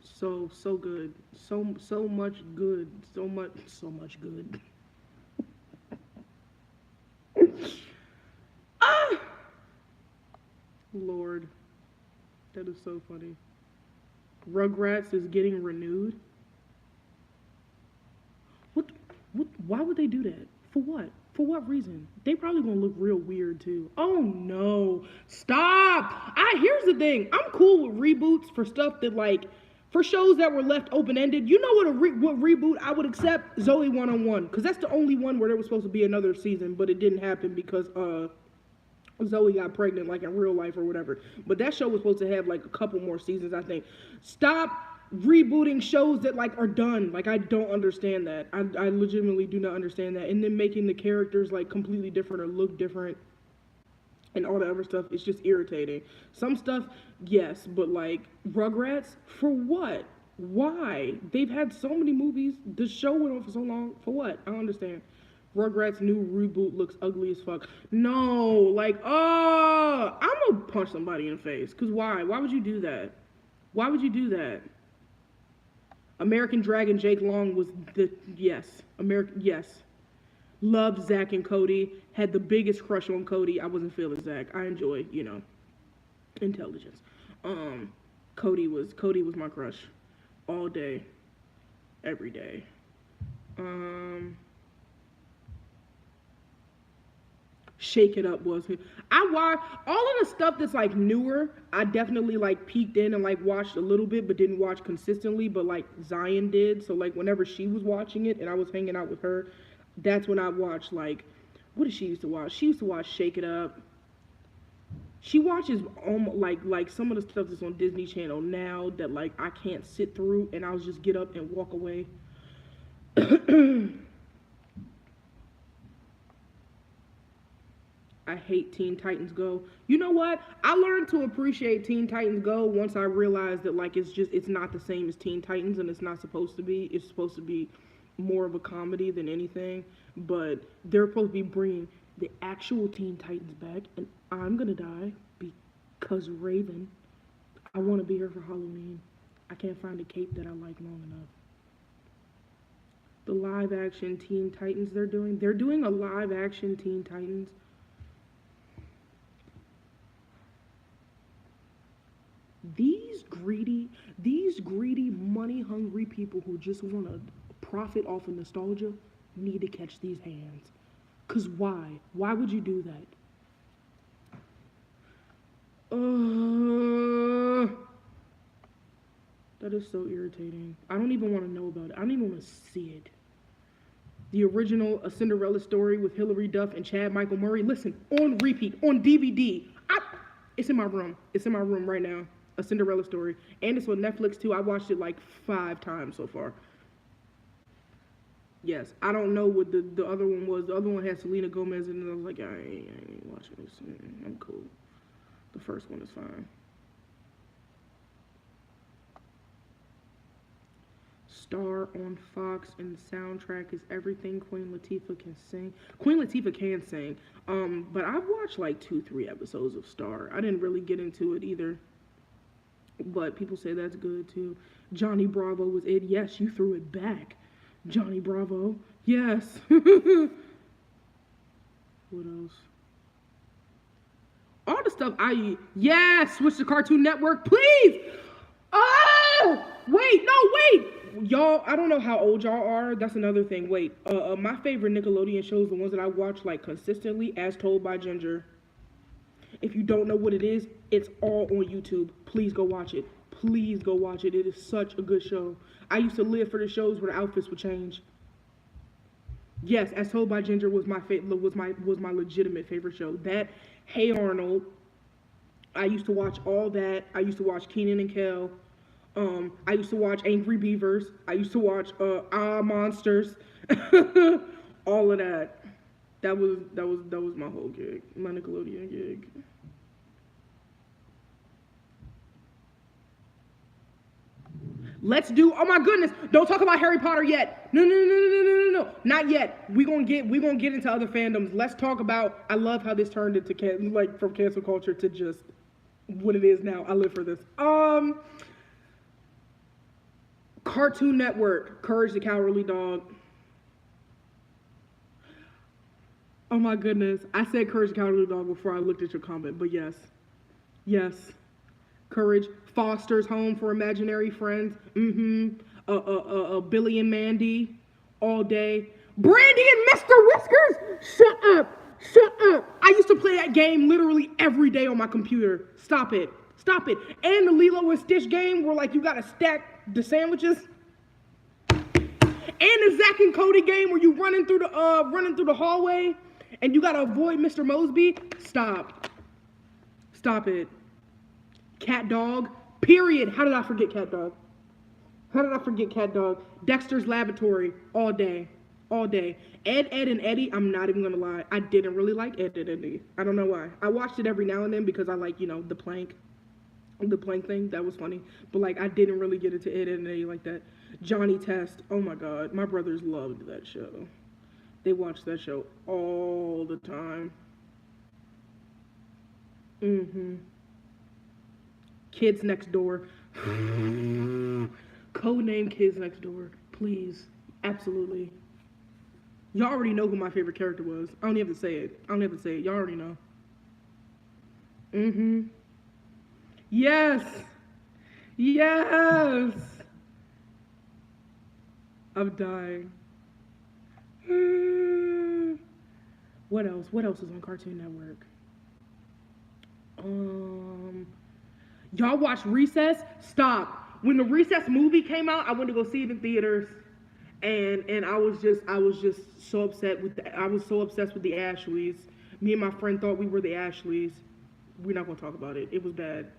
so good. So much good. So much good. Ah! Lord. That is so funny. Rugrats is getting renewed. Why would they do that? For what? For what reason? They probably gonna look real weird too. Oh no. Stop! Here's the thing. I'm cool with reboots for stuff that like, for shows that were left open-ended. You know what reboot I would accept? Zoe 101. Because that's the only one where there was supposed to be another season, but it didn't happen because Zoe got pregnant like in real life or whatever. But that show was supposed to have like a couple more seasons, I think. Stop rebooting shows that like are done. Like I don't understand that. I legitimately do not understand that. And then making the characters like completely different or look different and all the other stuff, it's just irritating. Some stuff, yes, but like Rugrats, for what? Why? They've had so many movies. The show went on for so long. For what? I don't understand. Rugrats new reboot looks ugly as fuck. No, like, oh, I'm gonna punch somebody in the face. Cause why? Why would you do that? Why would you do that? American Dragon Jake Long was the yes. Yes. Loved Zach and Cody. Had the biggest crush on Cody. I wasn't feeling Zach. I enjoy, intelligence. Cody was my crush. All day. Every day. Shake It Up was I watched all of the stuff that's like newer. I definitely like peeked in and like watched a little bit, but didn't watch consistently. But like Zion did, so like whenever she was watching it and I was hanging out with her, that's when I watched like what did she used to watch? She used to watch Shake It Up. She watches like some of the stuff that's on Disney Channel now that like I can't sit through, and I'll just get up and walk away. I hate Teen Titans Go. You know what? I learned to appreciate Teen Titans Go once I realized that like it's not the same as Teen Titans, and it's not supposed to be. It's supposed to be more of a comedy than anything. But they're supposed to be bringing the actual Teen Titans back, and I'm gonna die because Raven. I want to be here for Halloween. I can't find a cape that I like long enough. The live action Teen Titans they're doing a live action Teen Titans. These greedy, money-hungry people who just want to profit off of nostalgia need to catch these hands. Cause why? Why would you do that? That is so irritating. I don't even want to know about it. I don't even want to see it. The original A Cinderella Story with Hilary Duff and Chad Michael Murray. Listen, on repeat, on DVD. It's in my room. It's in my room right now. A Cinderella Story. And it's on Netflix too. I watched it like 5 times so far. Yes, I don't know what the other one was. The other one had Selena Gomez in it. I was like, I ain't watching this. I'm cool. The first one is fine. Star on Fox, and the soundtrack is everything Queen Latifah can sing. Queen Latifah can sing. But I've watched like 2-3 episodes of Star. I didn't really get into it either. But people say that's good too. Johnny Bravo was it. Yes, you threw it back. Johnny Bravo. Yes. What else? All the stuff yes, switch to Cartoon Network, please. Oh, wait. Y'all, I don't know how old y'all are. That's another thing. Wait, my favorite Nickelodeon shows, the ones that I watch like consistently, As Told by Ginger. If you don't know what it is, it's all on YouTube. Please go watch it. Please go watch it. It is such a good show. I used to live for the shows where the outfits would change. Yes, As Told by Ginger was my legitimate favorite show. That, Hey Arnold. I used to watch all that. I used to watch Kenan and Kel. I used to watch Angry Beavers. I used to watch Monsters. All of that. That was my whole gig, my Nickelodeon gig. Let's do. Oh my goodness! Don't talk about Harry Potter yet. No, not yet. We gonna get into other fandoms. Let's talk about. I love how this turned into from cancel culture to just what it is now. I live for this. Cartoon Network, Courage the Cowardly Dog. Oh my goodness. I said Courage the Cowardly Dog before I looked at your comment, but yes. Courage, Foster's Home for Imaginary Friends. Billy and Mandy, all day. Brandy and Mr. Whiskers. Shut up. I used to play that game literally every day on my computer. Stop it. And the Lilo and Stitch game where like you gotta stack the sandwiches. And the Zack and Cody game where you running through the hallway and you gotta avoid Mr. Mosby. Stop it. Cat Dog. Period. How did I forget Cat Dog? How did I forget Cat Dog? Dexter's Laboratory, all day. All day. Ed, Ed, and Eddie, I'm not even gonna lie. I didn't really like Ed, Ed, and Eddie. I don't know why. I watched it every now and then because I like, the plank thing. That was funny. But like, I didn't really get into Ed, Ed, and Eddie like that. Johnny Test, oh my god. My brothers loved that show. They watched that show all the time. Mm-hmm. Kids Next Door. Codename Kids Next Door, please. Absolutely. Y'all already know who my favorite character was. I don't even have to say it. I don't have to say it. Y'all already know. Mm-hmm. Yes. Yes. I'm dying. What else? What else is on Cartoon Network? Y'all watch Recess? Stop. When the Recess movie came out, I went to go see it in theaters, and I was just so upset with I was so obsessed with the Ashleys. Me and my friend thought we were the Ashleys. We're not gonna talk about it. It was bad.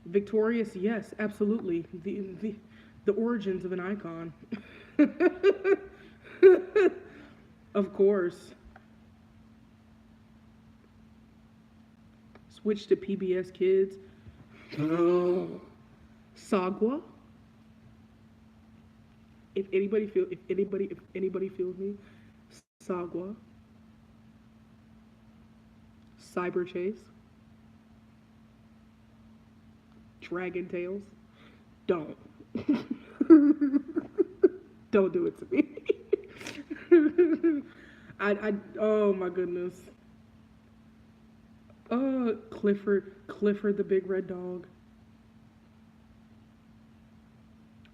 Victorious, yes, absolutely. The origins of an icon. Of course. Switch to PBS Kids. Sagwa. If anybody feels me, Sagwa. Cyber Chase. Dragon Tales. Don't. Don't do it to me. Oh my goodness. Clifford the Big Red Dog.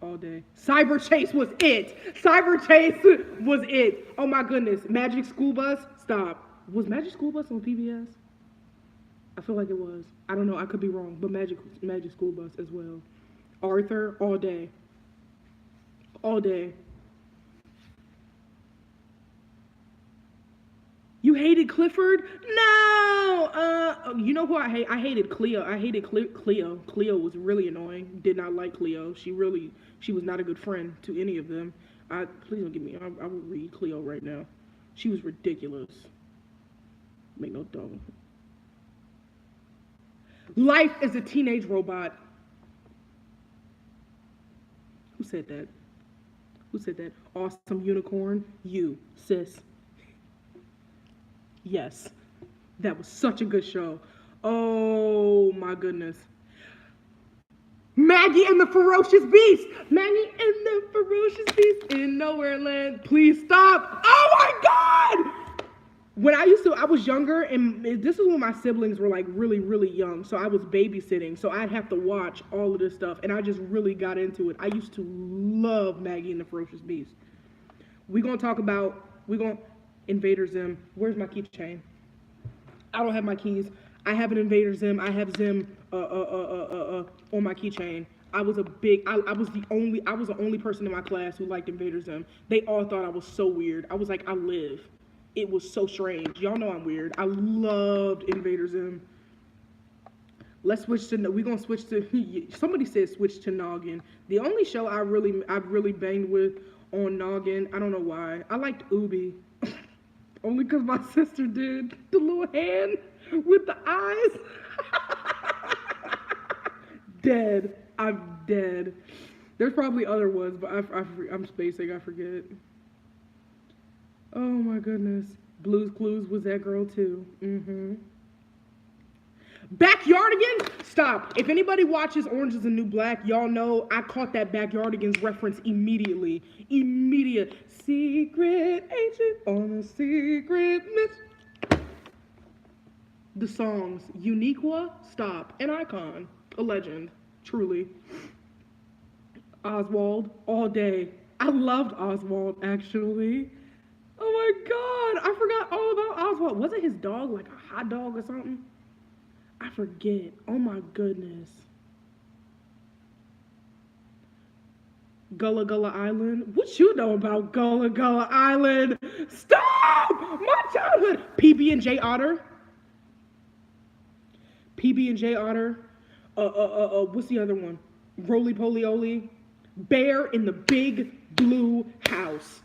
All day. Cyber Chase was it. Cyber Chase was it. Oh my goodness. Magic School Bus. Stop. Was Magic School Bus on PBS? I feel like it was. I don't know. I could be wrong. But Magic School Bus as well. Arthur. All day. All day. You hated Clifford? No. You know who I hate? I hated Cleo. I hated Cleo. Cleo was really annoying. Did not like Cleo. She was not a good friend to any of them. Please don't give me. I will read Cleo right now. She was ridiculous. Make no dog. Life is a teenage robot. Who said that? Who said that? Awesome unicorn. You, sis. Yes. That was such a good show. Oh my goodness. Maggie and the Ferocious Beast. Maggie and the Ferocious Beast in Nowhere Land. Please stop. Oh my God. When I was younger, and this is when my siblings were like really, really young. So I was babysitting. So I'd have to watch all of this stuff. And I just really got into it. I used to love Maggie and the Ferocious Beast. We're going to Invader Zim. Where's my keychain? I don't have my keys. I have an Invader Zim. I have Zim on my keychain. I was the only person in my class who liked Invader Zim. They all thought I was so weird. I was like, I live. It was so strange. Y'all know I'm weird. I loved Invader Zim. We're gonna switch to, somebody said switch to Noggin. The only show I've really banged with on Noggin, I don't know why. I liked Ubi. Only because my sister did the little hand with the eyes. Dead. I'm dead. There's probably other ones, but I'm spacing. I forget. Oh my goodness. Blue's Clues was that girl too. Mm-hmm. Backyardigans? Stop. If anybody watches Orange is the New Black, y'all know I caught that Backyardigans reference immediately. Immediate. Secret agent on a secret mission. The songs. Uniqua? Stop. An icon. A legend. Truly. Oswald. All day. I loved Oswald, actually. Oh my God. I forgot all about Oswald. Wasn't his dog like a hot dog or something? I forget. Oh my goodness. Gullah Gullah Island. What you know about Gullah Gullah Island? Stop! My childhood. PB and J Otter. PB and J Otter. What's the other one? Roly Poly Oly. Bear in the Big Blue House.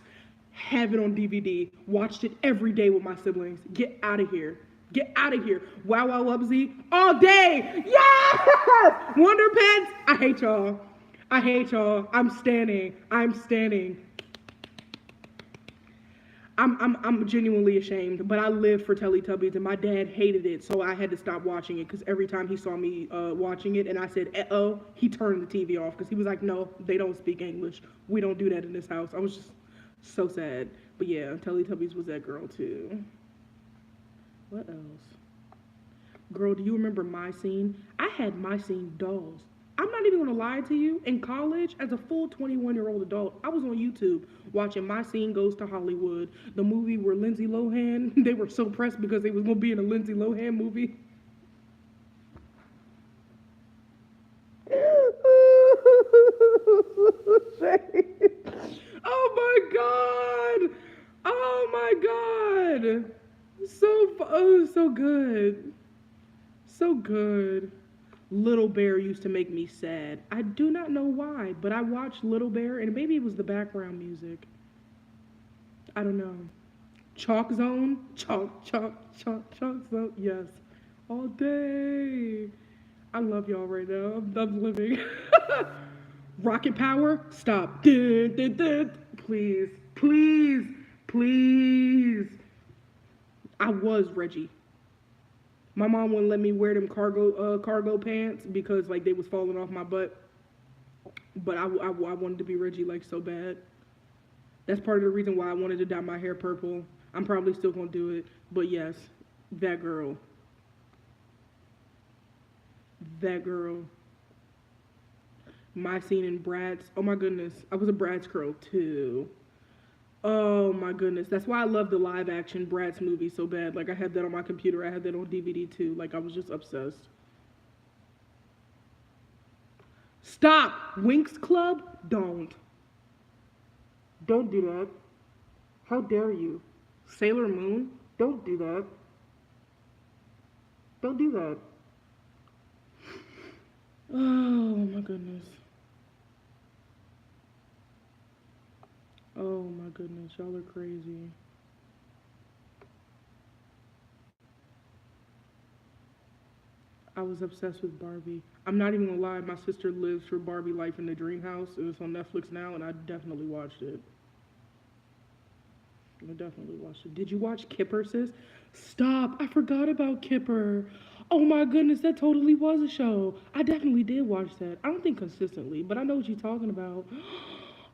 Have it on DVD. Watched it every day with my siblings. Get out of here. Get out of here. Wow Wow Wubsy all day. Yes! Wonder Pets. I hate y'all. I hate y'all. I'm standing. I'm standing. I'm genuinely ashamed, but I lived for Teletubbies, and my dad hated it, so I had to stop watching it because every time he saw me watching it, and I said, "Uh-oh," he turned the TV off because he was like, "No, they don't speak English. We don't do that in this house." I was just so sad, but yeah, Teletubbies was that girl too. What else? Girl, do you remember My Scene? I had My Scene dolls. I'm not even gonna lie to you. In college, as a full 21-year-old adult, I was on YouTube watching My Scene Goes to Hollywood, the movie where Lindsay Lohan, they were so pressed because they was gonna be in a Lindsay Lohan movie. Oh my god! Oh my god! So good. So good. Little Bear used to make me sad. I do not know why, but I watched Little Bear and maybe it was the background music. I don't know. Chalk Zone? Chalk Zone. Yes. All day. I love y'all right now. I'm living. Rocket Power? Stop. Dun, dun, dun. Please. Please. Please. I was Reggie. My mom wouldn't let me wear them cargo pants because like they was falling off my butt. But I wanted to be Reggie like so bad. That's part of the reason why I wanted to dye my hair purple. I'm probably still gonna do it, but yes, that girl, that girl. My scene in Bratz. Oh my goodness, I was a Bratz girl too. Oh my goodness, that's why I love the live action Bratz movie so bad. Like I had that on my computer, I had that on DVD too. Like I was just obsessed. Stop, Winx Club. Don't do that. How dare you? Sailor Moon? Don't do that. Don't do that. Oh my goodness. Oh my goodness. Y'all are crazy. I was obsessed with Barbie. I'm not even gonna lie, my sister lives for Barbie Life in the Dream House. It's on Netflix now, and I definitely watched it. I definitely watched it. Did you watch Kipper, sis? Stop. I forgot about Kipper. Oh my goodness, that totally was a show. I definitely did watch that. I don't think consistently, but I know what you're talking about.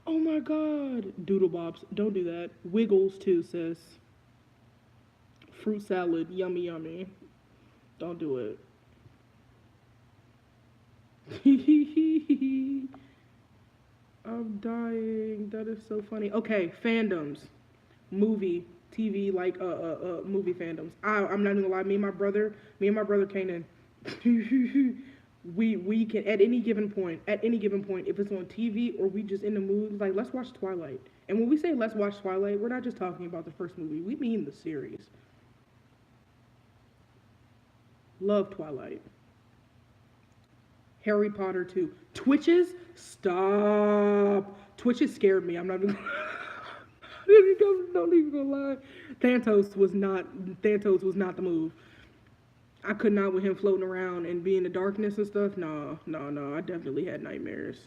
Oh my god. Doodle Bops. Don't do that. Wiggles too, sis. Fruit salad. Yummy, yummy. Don't do it. I'm dying. That is so funny. Okay, fandoms. Movie, TV, like movie fandoms. I'm not gonna lie. Me and my brother Kanan, we can at any given point, if it's on TV or we just in the mood, like let's watch Twilight. And when we say let's watch Twilight, we're not just talking about the first movie. We mean the series. Love Twilight. Harry Potter 2. Twitches? Stop. Twitches scared me. I'm not even don't even gonna lie. Thantos was not the move. I could not with him floating around and be in the darkness and stuff. No, no, no. I definitely had nightmares.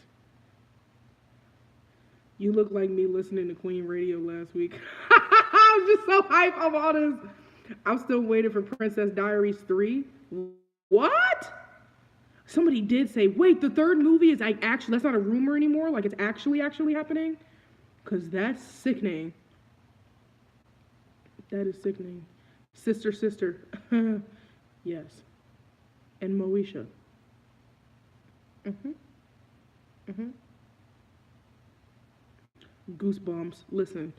You look like me listening to Queen Radio last week. I'm just so hype of all this. I'm still waiting for Princess Diaries 3. What? Somebody did say, wait, the third movie is like actually, that's not a rumor anymore. Like it's actually happening. Cause that's sickening. That is sickening. Sister. Yes. And Moesha. Mm-hmm. Mm-hmm. Goosebumps. Listen,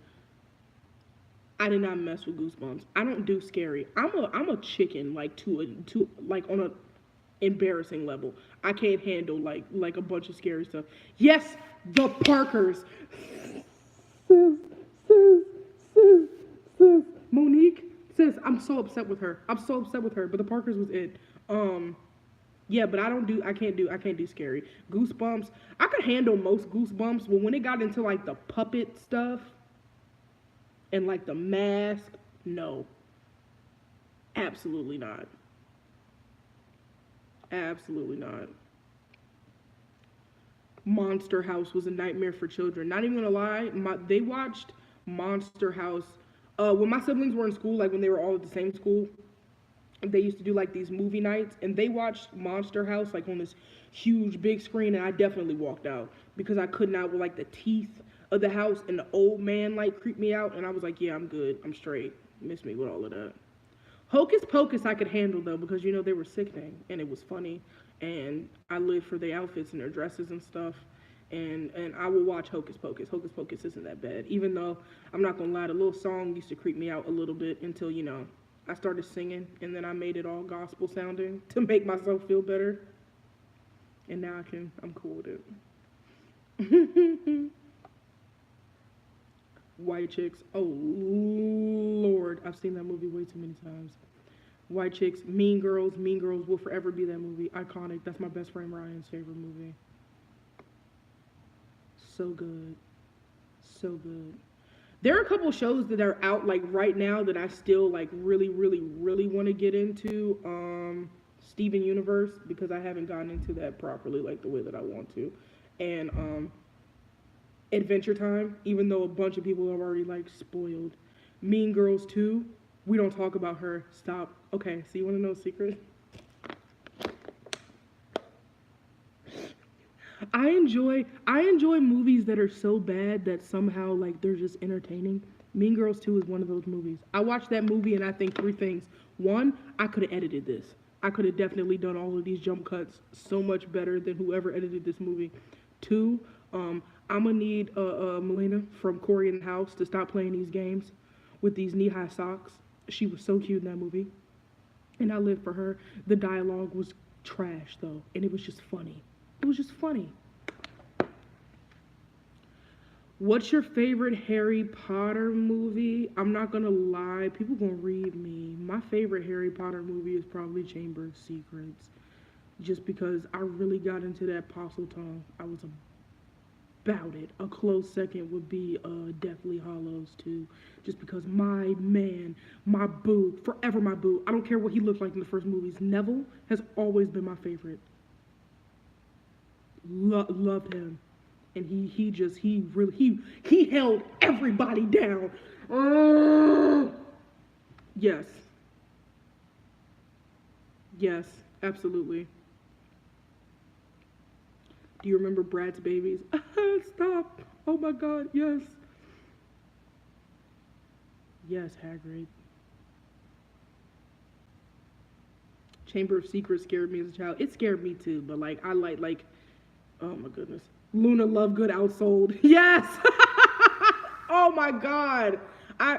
I did not mess with Goosebumps. I don't do scary. I'm a chicken like to like on a embarrassing level. I can't handle like a bunch of scary stuff. Yes, the Parkers. Sis, sis, sis, sis. Monique, sis, I'm so upset with her. I'm so upset with her. But the Parkers was it. Um, Yeah, but I can't do scary. Goosebumps. I could handle most Goosebumps, but when it got into like the puppet stuff and like the mask, no, absolutely not. Absolutely not. Monster House was a nightmare for children. Not even gonna lie, they watched Monster House when my siblings were in school, like when they were all at the same school. They used to do like these movie nights, and they watched Monster House like on this huge big screen, and I definitely walked out because I could not with like the teeth of the house and the old man like creeped me out, and I was like, yeah, I'm good, I'm straight. Miss me with all of that. Hocus Pocus I could handle though because you know they were sickening and it was funny, and I lived for their outfits and their dresses and stuff. And I will watch Hocus Pocus. Hocus Pocus isn't that bad, even though I'm not gonna lie, the little song used to creep me out a little bit until I started singing, and then I made it all gospel sounding to make myself feel better. And now I'm cool with it. White Chicks. Oh Lord, I've seen that movie way too many times. White Chicks, Mean Girls. Mean Girls will forever be that movie. Iconic. That's my best friend Ryan's favorite movie. So good. So good. There are a couple shows that are out like right now that I still like really, really, really want to get into. Steven Universe, because I haven't gotten into that properly like the way that I want to. And Adventure Time, even though a bunch of people have already like spoiled. Mean Girls 2, we don't talk about her. Stop. Okay, so you want to know a secret? I enjoy movies that are so bad that somehow like they're just entertaining. Mean Girls 2 is one of those movies. I watched that movie and I think three things. One, I could have edited this. I could have definitely done all of these jump cuts so much better than whoever edited this movie. Two, I'm gonna need Melina from Corey in the House to stop playing these games with these knee-high socks. She was so cute in that movie, and I lived for her. The dialogue was trash though, and it was just funny. It was just funny. What's your favorite Harry Potter movie? I'm not gonna lie, people gonna read me. My favorite Harry Potter movie is probably Chamber of Secrets, just because I really got into that Apostle tongue. I was about it. A close second would be Deathly Hollows too, just because my man, my boo, forever my boo. I don't care what he looked like in the first movies. Neville has always been my favorite. Love him, and he held everybody down. Yes, yes, absolutely. Do you remember Brad's Babies? Stop! Oh my God, yes, yes, Hagrid. Chamber of Secrets scared me as a child. It scared me too, but like I like oh my goodness. Luna Lovegood outsold. Yes. Oh my God. I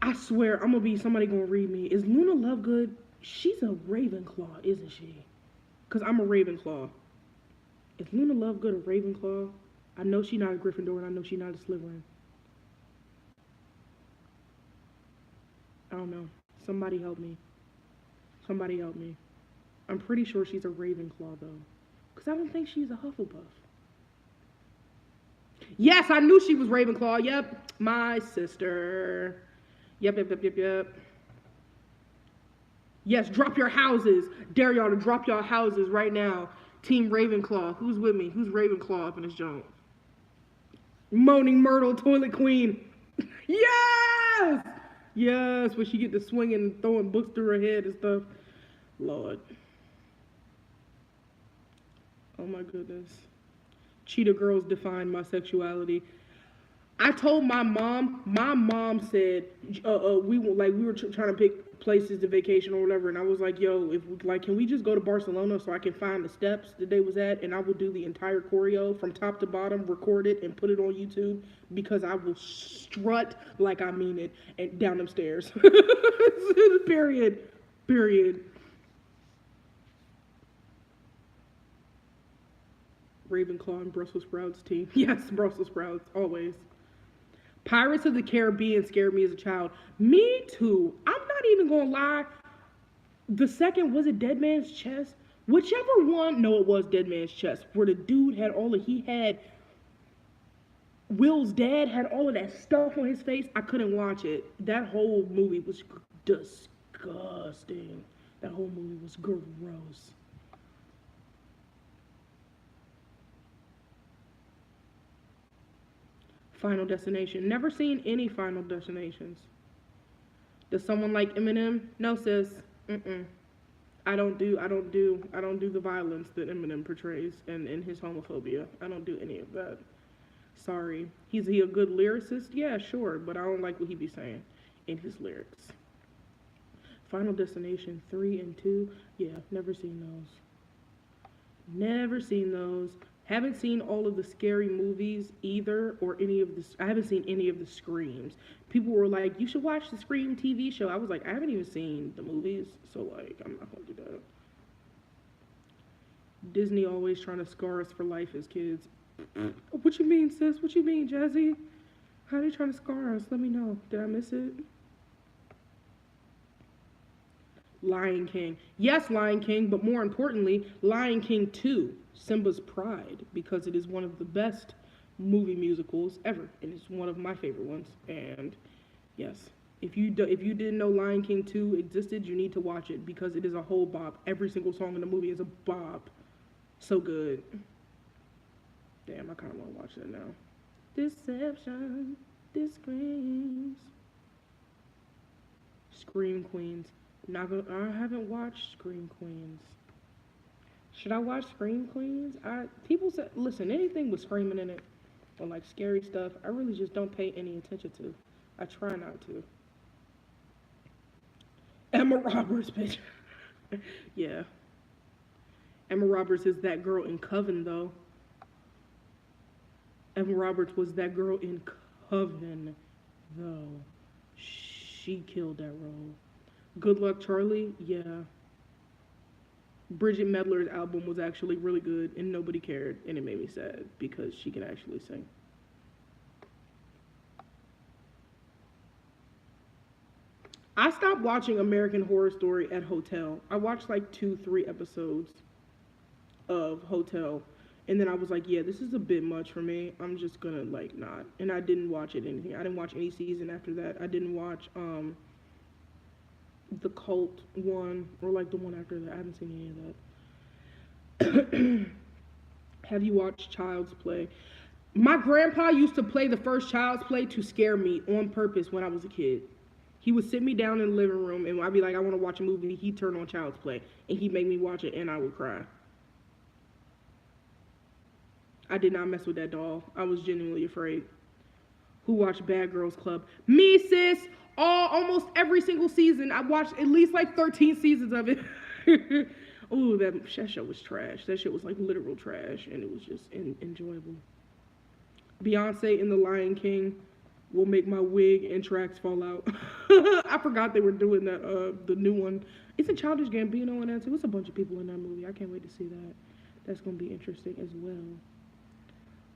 I swear I'm gonna be somebody gonna read me. Is Luna Lovegood? She's a Ravenclaw, isn't she? Cause I'm a Ravenclaw. Is Luna Lovegood a Ravenclaw? I know she's not a Gryffindor, and I know she's not a Slytherin. I don't know. Somebody help me. Somebody help me. I'm pretty sure she's a Ravenclaw though, cause I don't think she's a Hufflepuff. Yes, I knew she was Ravenclaw. Yep, my sister. Yep, yep, yep, yep, yep. Yes, drop your houses. Dare y'all to drop your houses right now. Team Ravenclaw. Who's with me? Who's Ravenclaw up in this joint? Moaning Myrtle, Toilet Queen. Yes! Yes, when she get to swinging and throwing books through her head and stuff. Lord. Oh my goodness. Cheetah Girls define my sexuality. I told my mom. My mom said we were trying to pick places to vacation or whatever, and I was like, "Yo, if like, can we just go to Barcelona so I can find the steps that they was at, and I will do the entire choreo from top to bottom, record it, and put it on YouTube because I will strut like I mean it and down them stairs." Period. Period. Ravenclaw and Brussels sprouts team. Yes, Brussels sprouts always. Pirates of the Caribbean scared me as a child. Me too. I'm not even gonna lie. The second was it Dead Man's Chest Whichever one, no, it was Dead Man's Chest, where the dude had he had, Will's dad had all of that stuff on his face. I couldn't watch it. That whole movie was disgusting. That whole movie was gross. Final Destination. Never seen any Final Destinations. Does someone like Eminem? No, sis. Mm-mm. I don't do the violence that Eminem portrays and his homophobia. I don't do any of that. Sorry. He's he a good lyricist? Yeah, sure, but I don't like what he be saying in his lyrics. Final Destination 3 and 2. Yeah, never seen those. Never seen those. Haven't seen all of the scary movies either, or any of the. I haven't seen any of the Screams. People were like, "You should watch the Scream TV show." I was like, I haven't even seen the movies, so like, I'm not gonna do that. Disney always trying to scar us for life as kids. What you mean, sis? What you mean, Jazzy? How are they trying to scar us? Let me know. Did I miss it? Lion King. Yes, Lion King, but more importantly, Lion King 2, Simba's Pride, because it is one of the best movie musicals ever, and it's one of my favorite ones. And yes, if you didn't know Lion King 2 existed, you need to watch it because it is a whole bop. Every single song in the movie is a bop. So good. Damn, I kind of want to watch that now. Deception, this screams. Scream Queens. Not gonna, I haven't watched Scream Queens. Should I watch Scream Queens? People say, listen, anything with screaming in it or like scary stuff, I really just don't pay any attention to. I try not to. Emma Roberts, bitch. Yeah. Emma Roberts is that girl in Coven, though. Emma Roberts was that girl in Coven, though. She killed that role. Good Luck Charlie, yeah. Bridget Medler's album was actually really good and nobody cared, and it made me sad because she can actually sing. I stopped watching American Horror Story at Hotel. I watched like 2, 3 episodes of Hotel, and then I was like, yeah, this is a bit much for me. I'm just gonna like not. And I didn't watch it anything. I didn't watch any season after that. I didn't watch the cult one or like the one after that. I haven't seen any of that. Have you watched Child's Play? My grandpa used to play the first Child's Play to scare me on purpose when I was a kid. He would sit me down in the living room and I'd be like, I want to watch a movie. He'd turn on Child's Play and he'd make me watch it and I would cry. I did not mess with that doll. I was genuinely afraid. Who watched Bad Girls Club? Me, sis. Almost every single season. I watched at least like 13 seasons of it. Ooh, that show was trash. That shit was like literal trash, and it was just enjoyable. Beyonce in The Lion King will make my wig and tracks fall out. I forgot they were doing that. The new one. Isn't Childish Gambino in that too? It's a bunch of people in that movie. I can't wait to see that. That's gonna be interesting as well.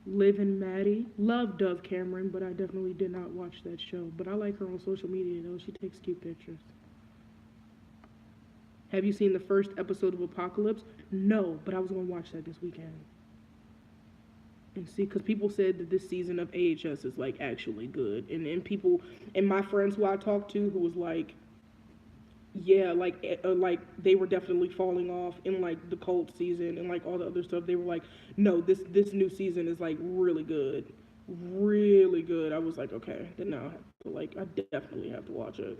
Liv and Maddie. Love Dove Cameron, but I definitely did not watch that show. But I like her on social media, though. She takes cute pictures. Have you seen the first episode of Apocalypse? No, but I was going to watch that this weekend. And see, because people said that this season of AHS is, like, actually good. And people, and my friends who I talked to who was like, yeah, like they were definitely falling off in like the cult season and like all the other stuff. They were like, no, this new season is like really good, really good. I was like, okay, then now I have to like, I definitely have to watch it.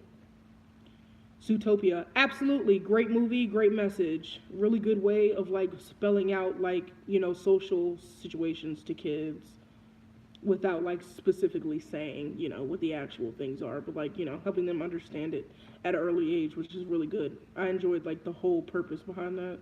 Zootopia, absolutely great movie, great message, really good way of like spelling out like social situations to kids without like specifically saying what the actual things are, but like helping them understand it at an early age, which is really good. I enjoyed like the whole purpose behind that.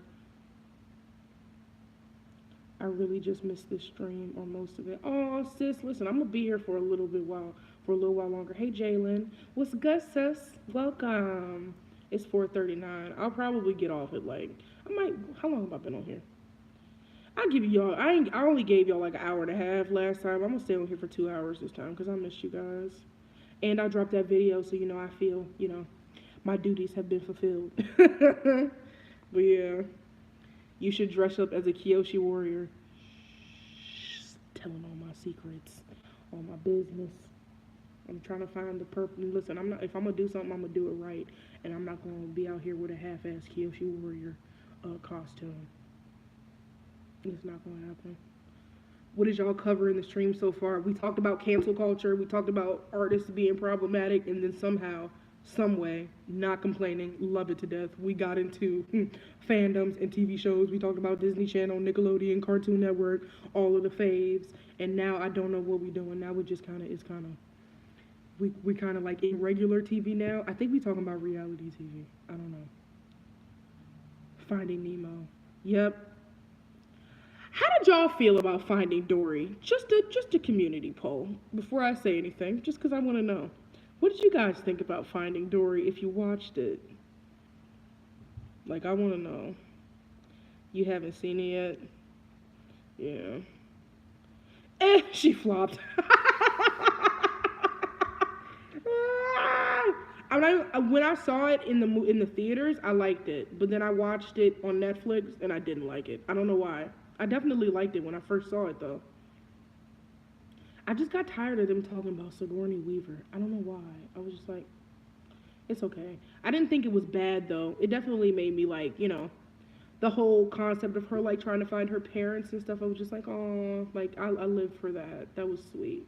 I really just missed this stream or most of it. Oh, sis, listen, I'm gonna be here for a little while longer. Hey, Jalen, what's good, sis? Welcome. It's 4:39. I'll probably get off at like How long have I been on here? I'll give y'all. I only gave y'all like an hour and a half last time. I'm gonna stay on here for 2 hours this time because I missed you guys. And I dropped that video, so I feel my duties have been fulfilled. But yeah, You should dress up as a Kyoshi warrior. Shh, telling all my secrets, all my business. I'm trying to find the purpose. Listen, I'm not. If I'm gonna do something, I'm gonna do it right, and I'm not gonna be out here with a half-ass Kyoshi warrior costume. It's not gonna happen. What did y'all cover in the stream so far? We talked about cancel culture. We talked about artists being problematic, and then somehow, some way, not complaining, love it to death. We got into fandoms and TV shows. We talked about Disney Channel, Nickelodeon, Cartoon Network, all of the faves. And now I don't know what we're doing. Now we just we kind of like in regular TV now. I think we talking about reality TV. I don't know. Finding Nemo. Yep. How did y'all feel about Finding Dory? Just a community poll before I say anything, just because I want to know. What did you guys think about Finding Dory if you watched it? Like, I want to know. You haven't seen it yet? Yeah. She flopped. When I saw it in the theaters, I liked it, but then I watched it on Netflix and I didn't like it. I don't know why. I definitely liked it when I first saw it, though. I just got tired of them talking about Sigourney Weaver. I don't know why. I was just like, it's okay. I didn't think it was bad, though. It definitely made me, like, the whole concept of her, like, trying to find her parents and stuff. I was just like, oh, like, I lived for that. That was sweet.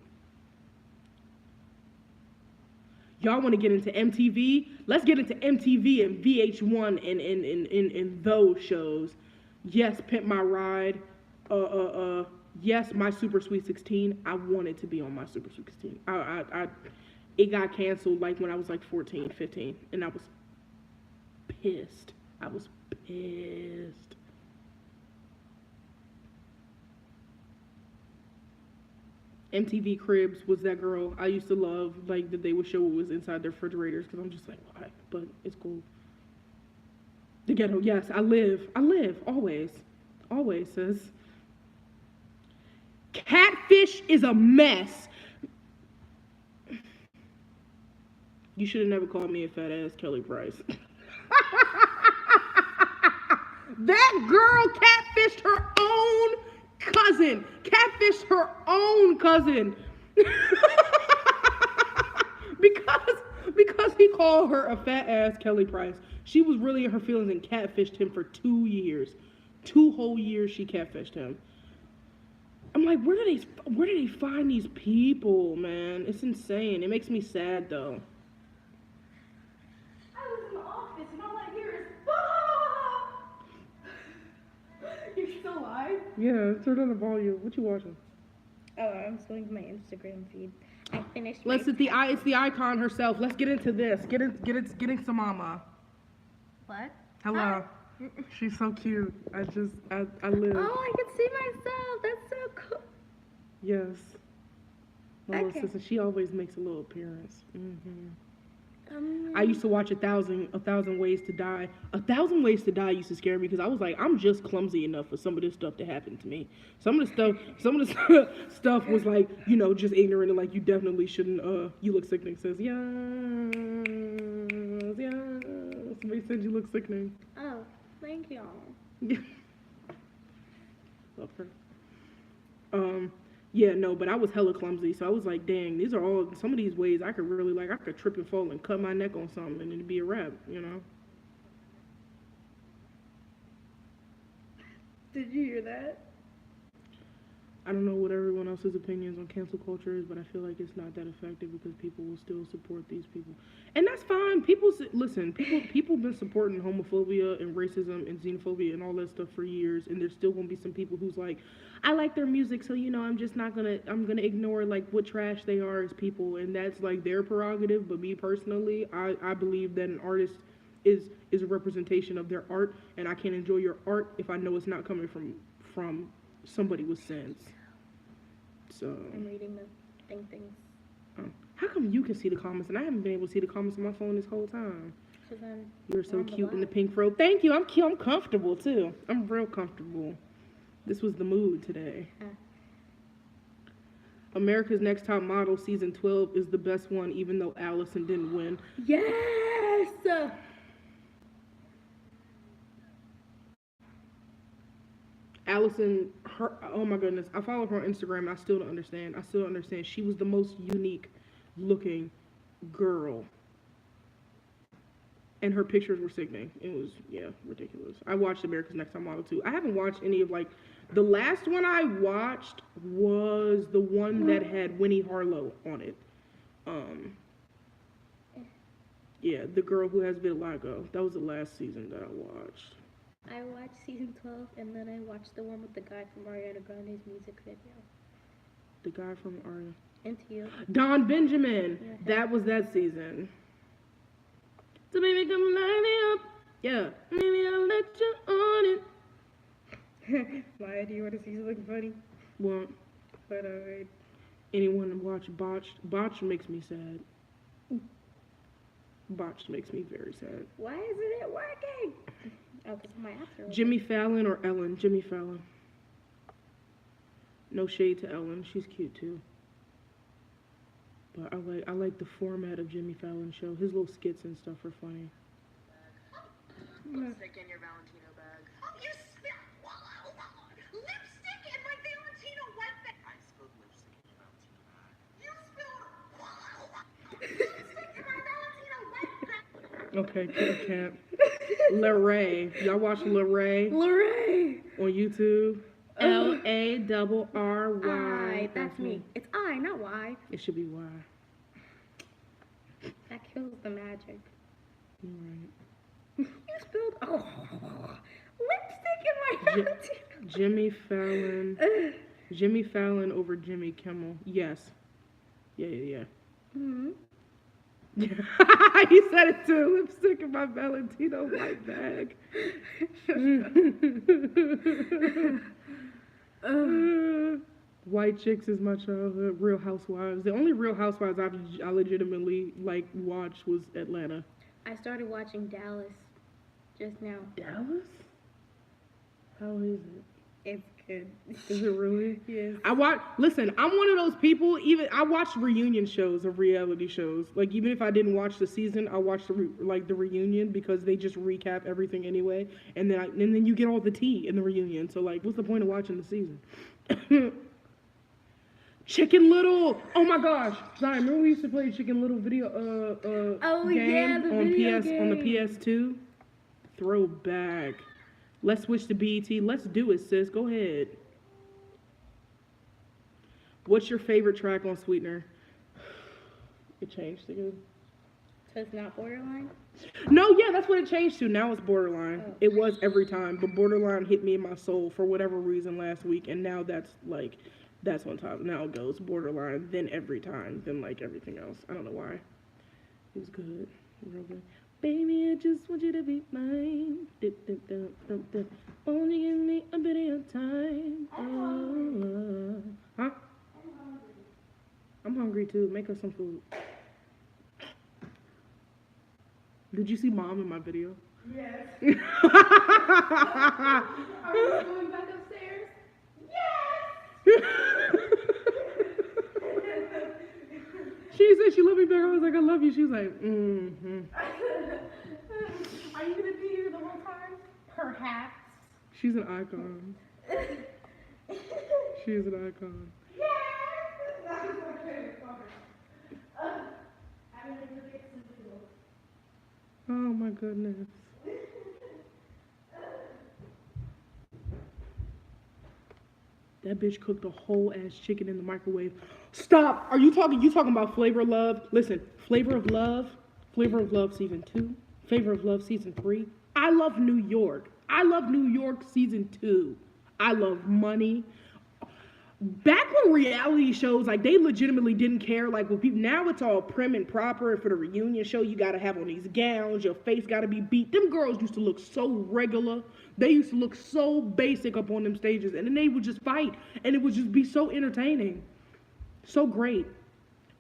Y'all want to get into MTV? Let's get into MTV and VH1 and those shows. Yes, Pimp My Ride. Yes, My Super Sweet 16. I wanted to be on My Super Sweet 16. It got canceled like when I was like 14, 15, and I was pissed. I was pissed. MTV Cribs was that girl I used to love, like that they would show what was inside their refrigerators, because I'm just like, why? But it's cool. The ghetto, yes, I live, always, sis. Catfish is a mess. You should have never called me a fat ass Kelly Price. That girl catfished her own cousin. Catfished her own cousin. because he called her a fat ass Kelly Price. She was really in her feelings and catfished him for 2 years. 2 whole years she catfished him. I'm like, where do they find these people, man? It's insane. It makes me sad though. I was in the office and all I hear is ah! You're still live? Yeah, turn on the volume. What you watching? Oh, I was going to my Instagram feed. I finished. It's the icon herself. Let's get into this. Get into mama. What? Hello. She's so cute. I live. Oh, I can see myself. That's so cool. Yes. My little Okay. sister. She always makes a little appearance. I used to watch 1,000 Ways to Die. 1,000 Ways to Die used to scare me because I was like, I'm just clumsy enough for some of this stuff to happen to me. Some of the stuff was like, just ignorant and like you definitely shouldn't. You look sickening. Says yeah. Somebody said you look sickening. Oh, thank y'all. Love her. Yeah, no, but I was hella clumsy, so I was like, dang, these are all, some of these ways I could really, like, I could trip and fall and cut my neck on something and it'd be a wrap, Did you hear that? I don't know what everyone else's opinions on cancel culture is, but I feel like it's not that effective because people will still support these people. And that's fine. People been supporting homophobia and racism and xenophobia and all that stuff for years, and there's still gonna be some people who's like, I like their music, so I'm just not gonna, I'm gonna ignore like what trash they are as people, and that's like their prerogative. But me personally, I believe that an artist is a representation of their art, and I can't enjoy your art if I know it's not coming from somebody with sense. So I'm reading the things. How come you can see the comments and I haven't been able to see the comments on my phone this whole time? You're so cute in the pink fro. Thank you. I'm cute. I'm comfortable too. I'm real comfortable. This was the mood today. America's Next Top Model season 12 is the best one, even though Allison didn't win. Yes. Allison, her, oh my goodness, I follow her on Instagram. And I still don't understand. I still don't understand. She was the most unique looking girl, and her pictures were sickening. It was, yeah, ridiculous. I watched America's Next Top Model too. I haven't watched any of like the last one I watched was the one that had Winnie Harlow on it. Yeah, the girl who has vitiligo. That was the last season that I watched. I watched season 12 and then I watched the one with the guy from Ariana Grande's music video. The guy from Aria. Into You. Don Benjamin. Yeah. That was that season. So baby, come light me up. Yeah. Maybe I'll let you on it. Why do you want to see something funny? Well, But alright. anyone watch Botched? Botched makes me sad. Botched makes me very sad. Why isn't it working? Oh, because my apps are open. Jimmy Fallon or Ellen? Jimmy Fallon. No shade to Ellen. She's cute too. But I like the format of Jimmy Fallon's show. His little skits and stuff are funny. Lipstick in your Valentino bag. Oh, you spilled lipstick in my Valentino white bag. I spilled lipstick in your Valentino bag. You spilled lipstick in my Valentino white bag. Okay, Kit Kat. Larray. Y'all watch Larray Larray! on YouTube? LARRY. That's me. It's I, not Y. It should be Y. That kills the magic. You're right. You spilled lipstick in my Valentino. Jimmy Fallon. Jimmy Fallon over Jimmy Kimmel. Yes. Yeah. Mm-hmm. He said it too. Lipstick in my Valentino white bag. White Chicks is my childhood. Real Housewives. The only Real Housewives I legitimately like watched was Atlanta. I started watching Dallas just now. Dallas? How is it? It's good. Is it really? Yes. Listen, I'm one of those people, I watch reunion shows of reality shows. Like, even if I didn't watch the season, I watch the reunion because they just recap everything anyway. And then you get all the tea in the reunion. So, like, what's the point of watching the season? Chicken Little! Oh my gosh! Zion, remember we used to play Chicken Little video game the on video on the game. PS2? Throwback. Let's switch to BET. Let's do it, sis. Go ahead. What's your favorite track on Sweetener? It changed again. So it's not Borderline? No, yeah, that's what it changed to. Now it's Borderline. Oh. It was Every Time, but Borderline hit me in my soul for whatever reason last week, and now that's on top. Now it goes Borderline, then Every Time, then like everything else. I don't know why. It was good. Real good. Baby, I just want you to be mine. Only give me a bit of your time. Huh? I'm hungry too. Make us some food. Did you see Mom in my video? Yes. Are you going back upstairs? Yes! She said she loved me back. I was like, I love you. She was like, mm-hmm. Are you going to be here the whole time? Perhaps. She's an icon. She is an icon. Yes! That is my favorite part. I'm going to go get some food. Oh my goodness. That bitch cooked a whole ass chicken in the microwave. Stop! Are you talking about Flavor of Love? Listen, Flavor of Love season 2, Flavor of Love season 3. I love New York. I love New York season 2. I love Money. Back when reality shows, like, they legitimately didn't care, like, with people, now it's all prim and proper, and for the reunion show, you gotta have on these gowns, your face gotta be beat. Them girls used to look so regular, they used to look so basic up on them stages, and then they would just fight, and it would just be so entertaining. So great.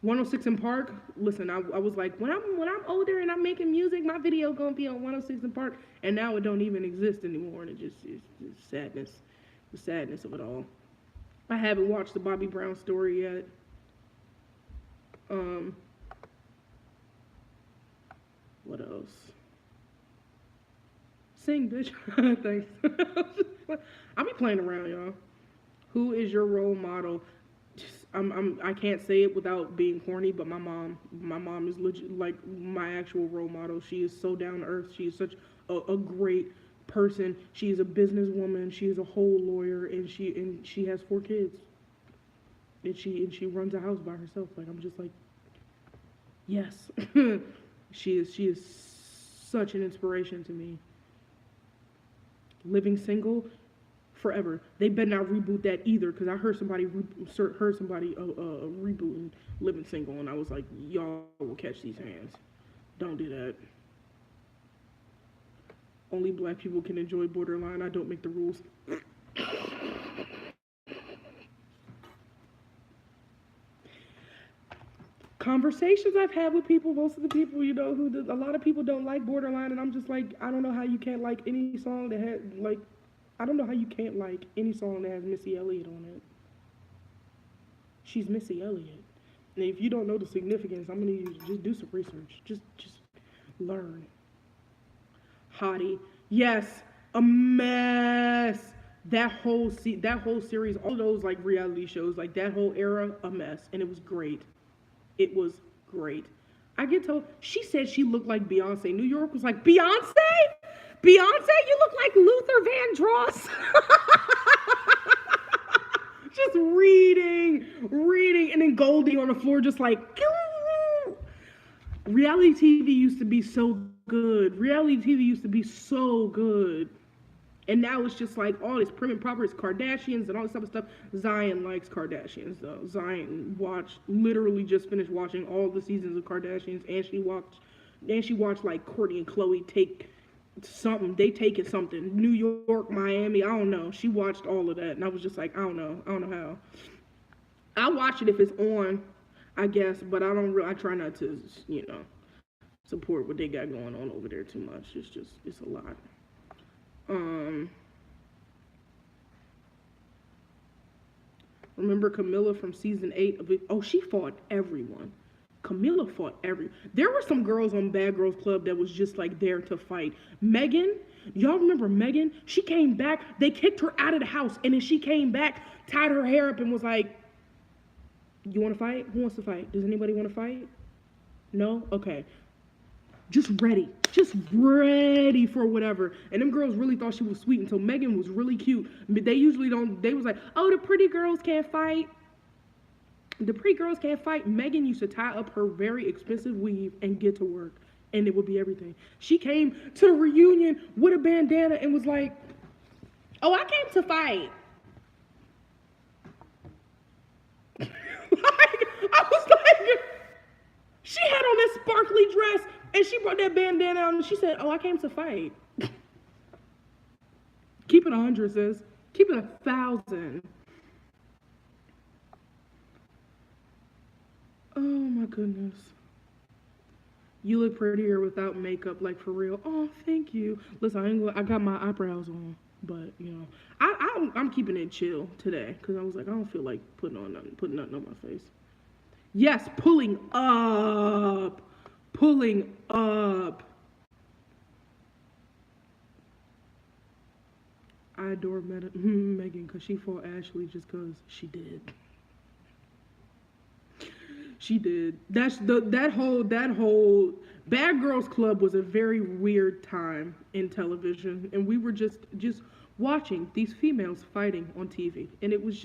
106 in Park, listen, I was like, when I'm older and I'm making music, my video gonna be on 106 in Park, and now it don't even exist anymore, and it's sadness, the sadness of it all. I haven't watched the Bobby Brown story yet. What else? Sing, bitch. Thanks. I be playing around, y'all. Who is your role model? I can't say it without being corny, but my mom. My mom is legit like my actual role model. She is so down to earth. She is such a great person. She is a businesswoman. She is a whole lawyer, and she has 4 kids. And she runs a house by herself. Like, I'm just like, yes. She is such an inspiration to me. Living single forever. They better not reboot that either, because I heard somebody rebooting Living Single, and I was like, y'all will catch these hands. Don't do that. Only black people can enjoy Borderline. I don't make the rules. Conversations I've had with people, most of the people, you know, a lot of people don't like Borderline, and I'm just like, I don't know how you can't like any song that has, like, I don't know how you can't like any song that has Missy Elliott on it. She's Missy Elliott. And if you don't know the significance, I'm gonna need you to just do some research. Just learn. Hottie. Yes, a mess. That whole series, all those like reality shows, like that whole era, a mess. And it was great. It was great. I get told, she said she looked like Beyonce. New York was like, Beyonce? Beyonce, you look like Luther Vandross. Just reading, and then Goldie on the floor just like, reality TV used to be so good. Reality TV used to be so good. And now it's just like all this prim and proper. It's Kardashians and all this other stuff. Zion likes Kardashians though. Zion literally just finished watching all the seasons of Kardashians, and she watched like Kourtney and Khloe take something. They taking something. New York, Miami, I don't know. She watched all of that, and I was just like, I don't know how. I watch it if it's on, I guess, but I try not to, you know, support what they got going on over there too much. It's a lot. Remember Camilla from season 8 of it? Oh, she fought everyone. Camilla fought there were some girls on Bad Girls Club that was just like there to fight. Megan, y'all remember Megan? She came back, they kicked her out of the house, and then she came back, tied her hair up, and was like, you want to fight? Who wants to fight? Does anybody want to fight? No? Okay. Just ready for whatever. And them girls really thought she was sweet until Megan was really cute. But they usually don't, they was like, oh, the pretty girls can't fight. The pretty girls can't fight. Megan used to tie up her very expensive weave and get to work, and it would be everything. She came to the reunion with a bandana and was like, oh, I came to fight. I was like, she had on this sparkly dress, and she brought that bandana out, and she said, oh, I came to fight. Keep it 100, sis. Keep it 1,000. Oh, my goodness. You look prettier without makeup, like, for real. Oh, thank you. Listen, I got my eyebrows on, but, you know, I'm keeping it chill today, because I was like, I don't feel like putting nothing on my face. Yes, pulling up. I adore Megan because she fought Ashley just because she did. She did. That whole Bad Girls Club was a very weird time in television, and we were just watching these females fighting on TV, and it was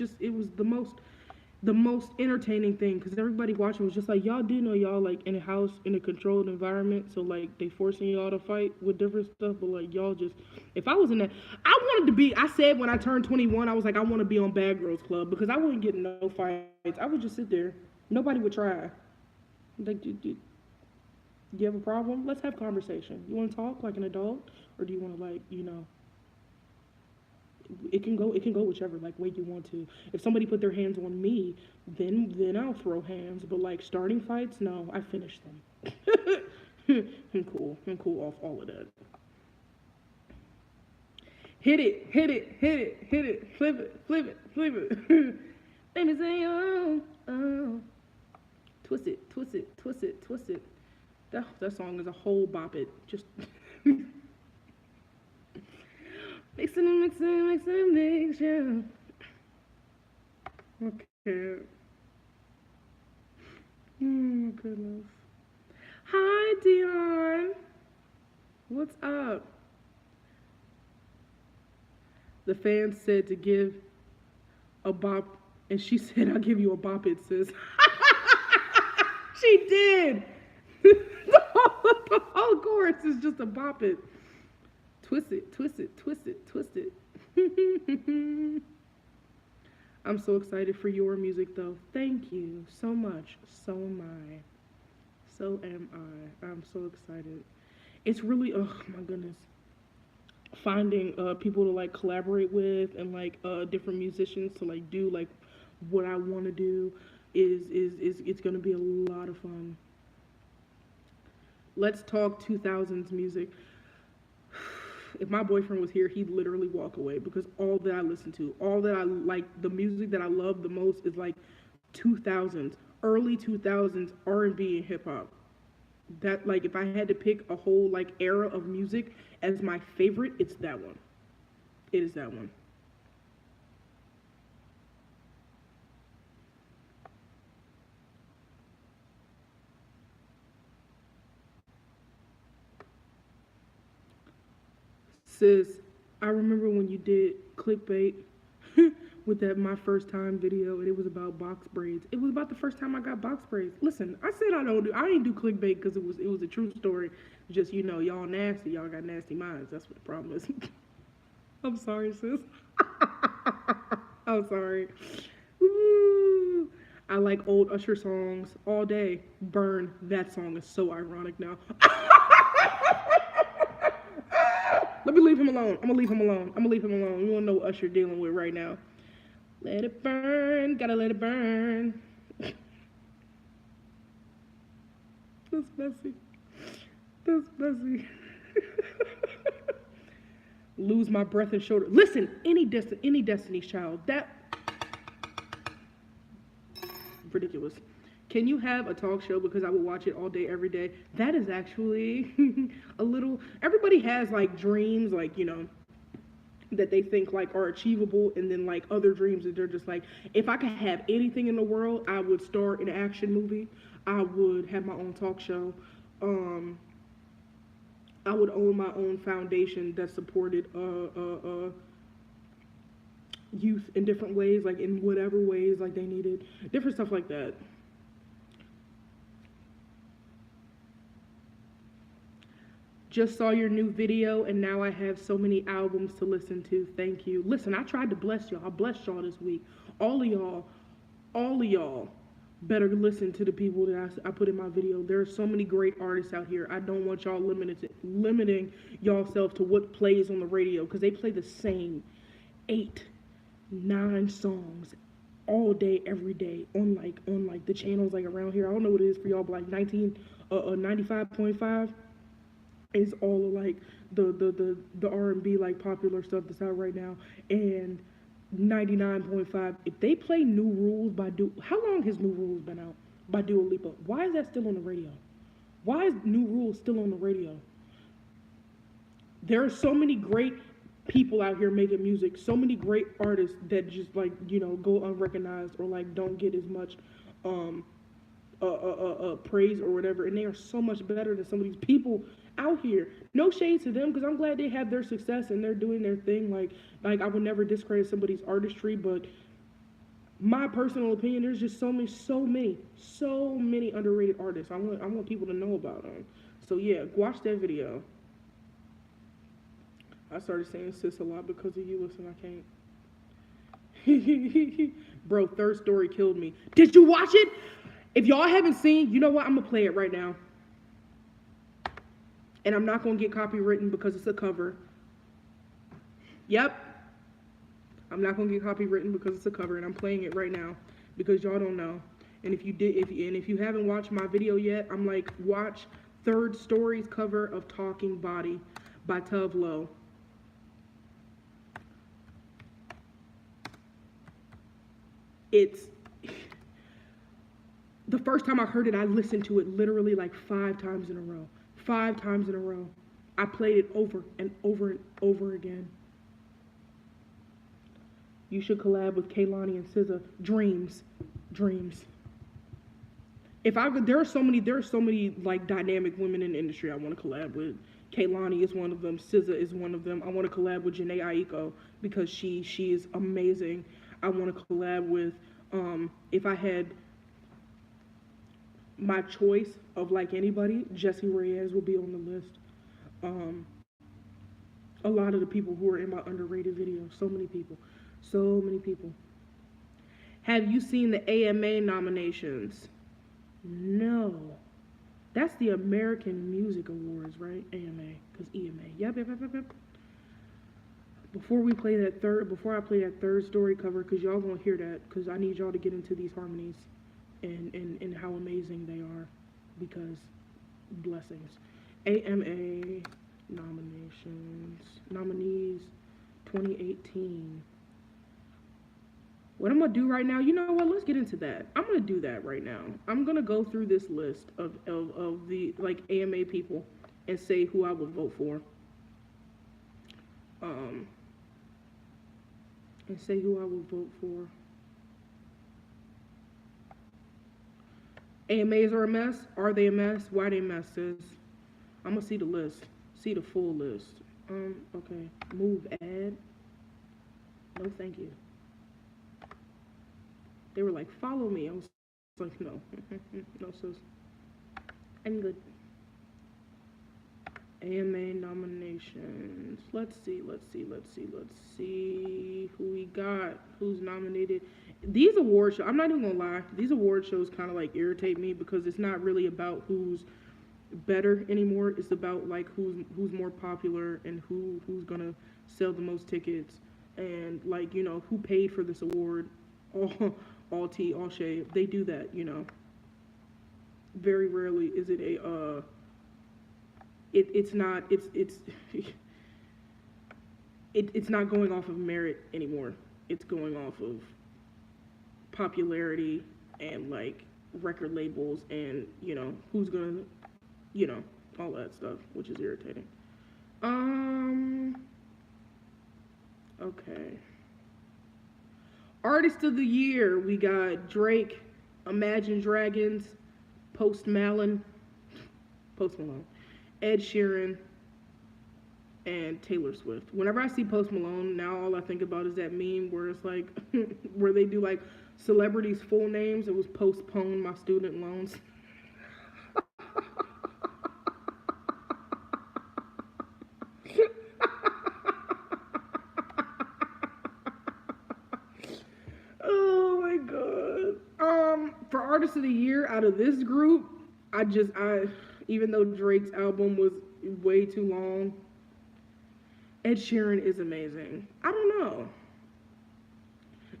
the most entertaining thing, because everybody watching was just like, y'all do know y'all like in a house in a controlled environment, so like they forcing y'all to fight with different stuff, but like y'all just, if I was in that, I said when I turned 21, I was like, I want to be on Bad Girls Club, because I wouldn't get no fights. I would just sit there. Nobody would try. Like, do you have a problem? Let's have conversation. You want to talk like an adult, or do you want to, like, you know, it can go whichever like way you want to. If somebody put their hands on me, then I'll throw hands. But like starting fights, no, I finish them. I'm cool off all of that. Hit it, flip it. Let me say, oh. Twist it. That song is a whole bop it. Just Mixing and mixing, mixing and mixing. Okay. Oh my goodness. Hi, Dion. What's up? The fans said to give a bop, and she said, I'll give you a bop it, sis. She did. The whole chorus is just a bop it. Twist it, twist it, twist it, twist it. I'm so excited for your music, though. Thank you so much. So am I. So am I. I'm so excited. It's really, oh my goodness, finding people to like collaborate with and like different musicians to like do like what I want to do is it's gonna be a lot of fun. Let's talk 2000s music. If my boyfriend was here, he'd literally walk away because all that I listen to, all that I like, the music that I love the most is like 2000s, early 2000s R&B and hip hop. That like if I had to pick a whole like era of music as my favorite, it's that one. It is that one. Sis, I remember when you did clickbait with that my first time video and it was about box braids. It was about the first time I got box braids. Listen, I said I ain't do clickbait because it was a true story. Just y'all nasty, y'all got nasty minds. That's what the problem is. I'm sorry, sis. I'm sorry. Ooh. I like old Usher songs all day. Burn. That song is so ironic now. Let me leave him alone. I'm gonna leave him alone. I'm gonna leave him alone. You wanna know what Usher dealing with right now. Let it burn. Gotta let it burn. That's messy. That's messy. Lose my breath and shoulder. Listen, any Destiny's Child. That ridiculous. Can you have a talk show because I will watch it all day, every day? That is actually a little, everybody has like dreams, like, that they think like are achievable, and then like other dreams that they're just like, if I could have anything in the world, I would star in an action movie. I would have my own talk show. I would own my own foundation that supported youth in different ways, like in whatever ways like they needed, different stuff like that. Just saw your new video and now I have so many albums to listen to. Thank you. Listen, I tried to bless y'all. I blessed y'all this week. All of y'all better listen to the people that I put in my video. There are so many great artists out here. I don't want y'all limiting y'allself to what plays on the radio, because they play the same 8-9 songs all day, every day on like the channels like around here. I don't know what it is for y'all, but like 95.5 is all of like the R&B like popular stuff that's out right now, and 99.5. If they play New Rules by how long has New Rules been out by Dua Lipa? Why is that still on the radio? Why is New Rules still on the radio? There are so many great people out here making music, so many great artists that just like go unrecognized or like don't get as much praise or whatever, and they are so much better than some of these people out here. No shade to them, because I'm glad they have their success and they're doing their thing. Like I would never discredit somebody's artistry, but my personal opinion, there's just so many underrated artists. I want people to know about them. So yeah, watch that video. I started saying sis a lot because of you. Listen, I can't. Bro, Third Story killed me. Did you watch it? If y'all haven't seen, you know what? I'm gonna play it right now. And I'm not gonna get copywritten because it's a cover. Yep. I'm not gonna get copywritten because it's a cover, and I'm playing it right now because y'all don't know. And if you haven't watched my video yet, I'm like, watch Third Story's cover of Talking Body by Tove Lo. It's the first time I heard it, I listened to it literally like 5 times in a row. 5 times in a row. I played it over and over and over again. You should collab with Kaylani and SZA. Dreams. Dreams. If I could, there are so many like dynamic women in the industry I want to collab with. Kaylani is one of them. SZA is one of them. I want to collab with Janae Aiko because she is amazing. I want to collab with if I had my choice of like anybody, Jessie Reyez would be on the list. A lot of the people who are in my underrated videos, so many people. Have you seen the AMA nominations? No. That's the American Music Awards, right? AMA, because EMA. Yep. Before I play that third story cover, because y'all gonna hear that, because I need y'all to get into these harmonies and how amazing they are, because blessings. AMA nominees 2018. What I'm gonna do right now, you know what, let's get into that. I'm gonna do that right now. I'm gonna go through this list of the like AMA people and say who I would vote for. And say who I would vote for. AMAs are a mess? Are they a mess? Why they a mess, sis? I'm gonna see the list. See the full list. Okay. Move ad. No, thank you. They were like, follow me. I was like, no. No, sis. I'm good. AMA nominations. Let's see who we got. Who's nominated. These award shows, I'm not even gonna lie, these award shows kind of like irritate me because it's not really about who's better anymore. It's about like who's more popular and who's gonna sell the most tickets and like, you know, who paid for this award. All tea, all shade. They do that, you know. Very rarely is it a it's not going off of merit anymore. It's going off of popularity and like record labels and, you know, who's gonna, you know, all that stuff, which is irritating. Okay. Artist of the Year, we got Drake, Imagine Dragons, Post Malone, Ed Sheeran, and Taylor Swift. Whenever I see Post Malone, now all I think about is that meme where it's like, where they do like celebrities' full names. It was postpone my student loans. Oh my god. For Artist of the Year, out of this group, even though Drake's album was way too long, Ed Sheeran is amazing. I don't know.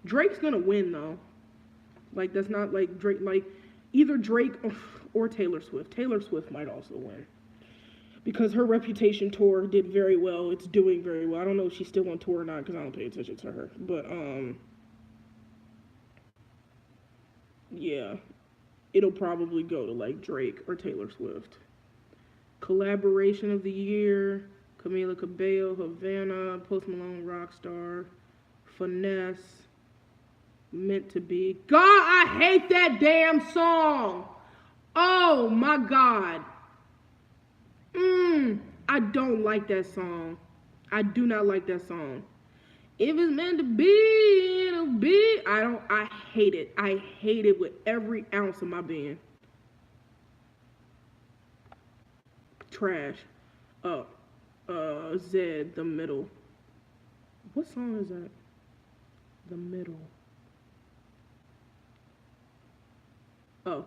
Drake's gonna win though. Like that's not like Drake. Like either Drake or Taylor Swift. Taylor Swift might also win because her Reputation tour did very well. It's doing very well. I don't know if she's still on tour or not because I don't pay attention to her. But yeah, it'll probably go to like Drake or Taylor Swift. Collaboration of the Year: Camila Cabello, Havana, Post Malone, Rockstar, Finesse, Meant to Be. God, I hate that damn song. Oh my God. I don't like that song. I do not like that song. If it's meant to be, it'll be. I hate it. I hate it with every ounce of my being. Trash. Zed, The Middle. What song is that? The Middle. Oh.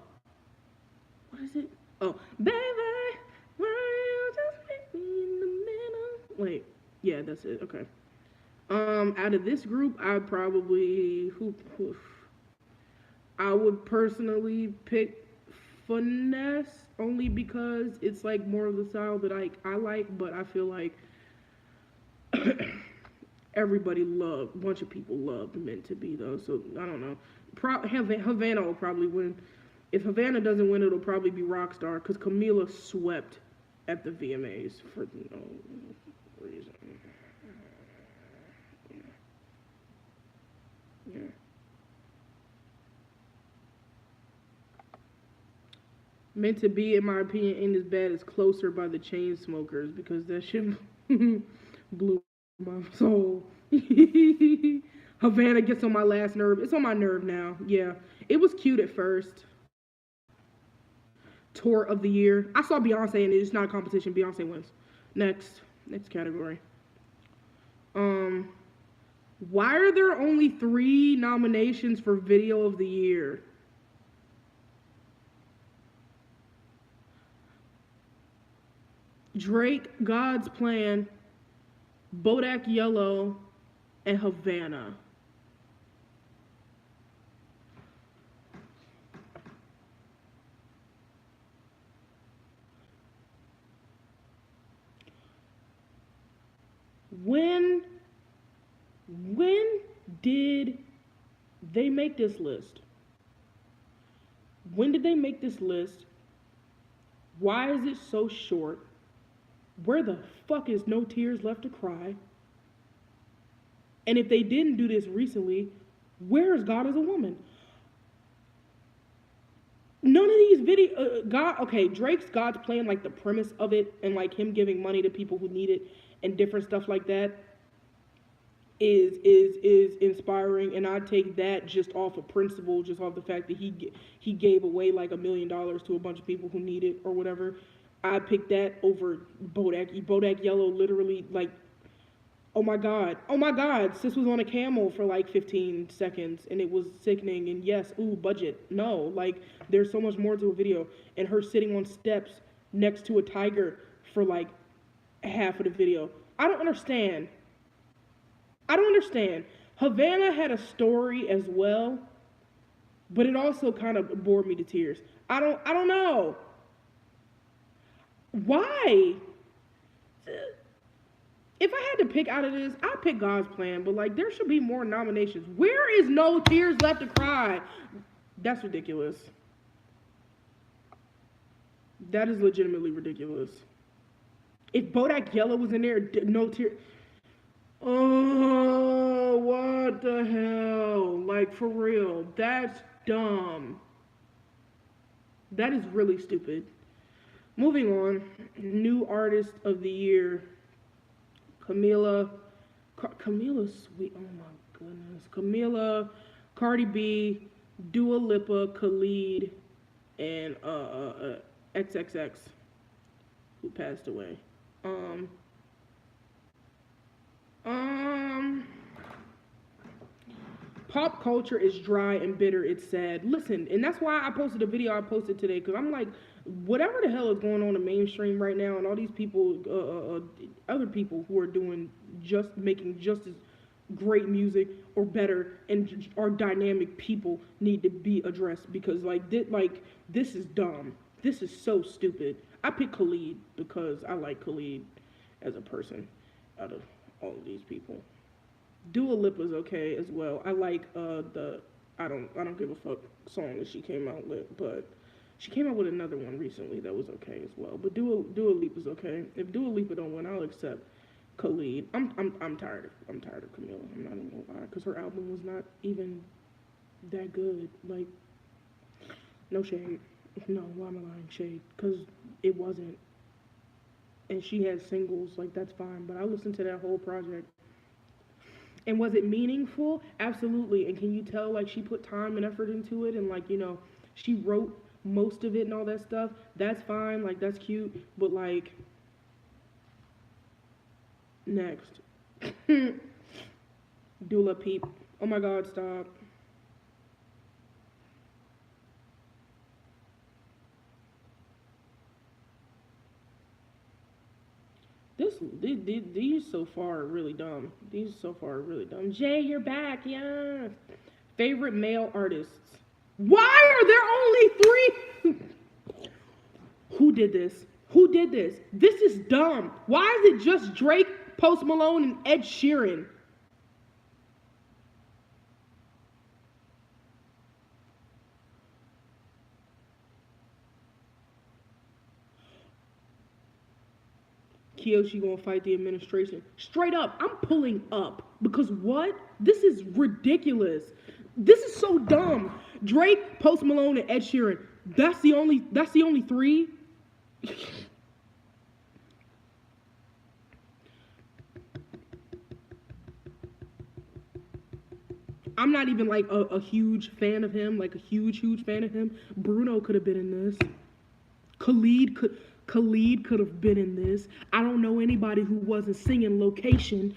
What is it? Oh. Baby, why you just meet me in the middle? Wait. Yeah, that's it. Okay. Out of this group, I'd probably I would personally pick Finesse only because it's like more of the style that I like, but I feel like a bunch of people loved Meant to Be though, so I don't know. Havana will probably win. If Havana doesn't win, it'll probably be Rockstar because Camila swept at the VMAs for no reason. Yeah. Meant to be, in my opinion, ain't as bad as Closer by the Chainsmokers because that shit blew my soul. Havana gets on my last nerve. It's on my nerve now. Yeah. It was cute at first. Tour of the year. I saw Beyonce and it's not a competition. Beyonce wins. Next category. Why are there only 3 nominations for video of the year? Drake, God's Plan, Bodak Yellow, and Havana. When did they make this list? When did they make this list? Why is it so short? Where the fuck is No Tears Left to Cry? And if they didn't do this recently, where is God as a Woman? None of these Drake's God's Plan, like the premise of it and like him giving money to people who need it and different stuff like that is inspiring, and I take that just off of principle, just off the fact that he gave away like $1 million to a bunch of people who need it or whatever. I picked that over Bodak Yellow. Literally, like, oh my god, sis was on a camel for like 15 seconds and it was sickening. And yes, budget. No, like there's so much more to a video, and her sitting on steps next to a tiger for like half of the video. I don't understand. Havana had a story as well, but it also kind of bored me to tears. I don't know. Why? If I had to pick out of this, I'd pick God's Plan, but like there should be more nominations. Where is No Tears Left to Cry? That's ridiculous. That is legitimately ridiculous. If Bodak Yellow was in there, No Tears. Oh, what the hell? Like, for real. That's dumb. That is really stupid. Moving on. New Artist of the Year. Camila Sweet. Oh my goodness. Camila, Cardi B, Dua Lipa, Khalid, and XXX, who passed away. Pop culture is dry and bitter. It's sad. Listen, and that's why I posted a video I posted today, because I'm like, whatever the hell is going on in mainstream right now, and all these people, other people who are making just as great music or better and are dynamic people need to be addressed, because this is dumb. This is so stupid. I picked Khalid because I like Khalid as a person out of all of these people. Dua Lipa's okay as well. I like I don't give a fuck song that she came out with, but she came out with another one recently that was okay as well. But Dua Lipa's okay. If Dua Lipa don't win, I'll accept Khalid. I'm tired of Camila. I'm not even gonna lie, because her album was not even that good. Like, no shade. No, why am I lying? Shade, because it wasn't. And she had singles, like that's fine. But I listened to that whole project. And was it meaningful? Absolutely. And can you tell, like, she put time and effort into it, and, like, she wrote most of it and all that stuff? That's fine. Like, that's cute. But, like, next. Dula Peep. Oh, my God, stop. These so far are really dumb. Jay, you're back, yeah. Favorite male artists. Why are there only 3? Who did this? This is dumb. Why is it just Drake, Post Malone, and Ed Sheeran? Kiyoshi gonna fight the administration. Straight up, I'm pulling up. Because what? This is ridiculous. This is so dumb. Drake, Post Malone, and Ed Sheeran. That's the only three. I'm not even like a huge fan of him, like a huge fan of him. Bruno could have been in this. Khalid could have been in this. I don't know anybody who wasn't singing Location.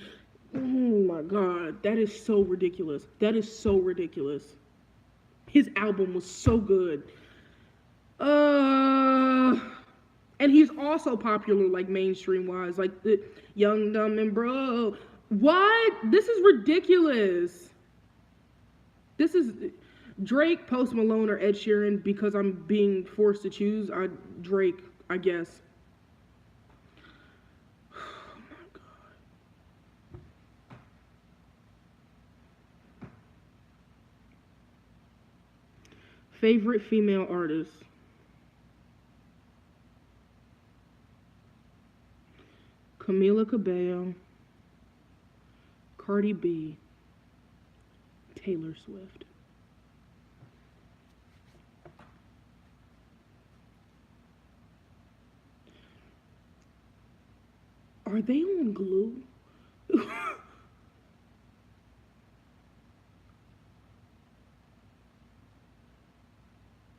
Oh my god, that is so ridiculous. That is so ridiculous. His album was so good. And he's also popular, like mainstream wise, like the Young, Dumb, and Bro. What? This is ridiculous. This is Drake, Post Malone, or Ed Sheeran because I'm being forced to choose. Drake, I guess. Oh my god. Favorite female artist? Camila Cabello, Cardi B, Taylor Swift. Are they on glue?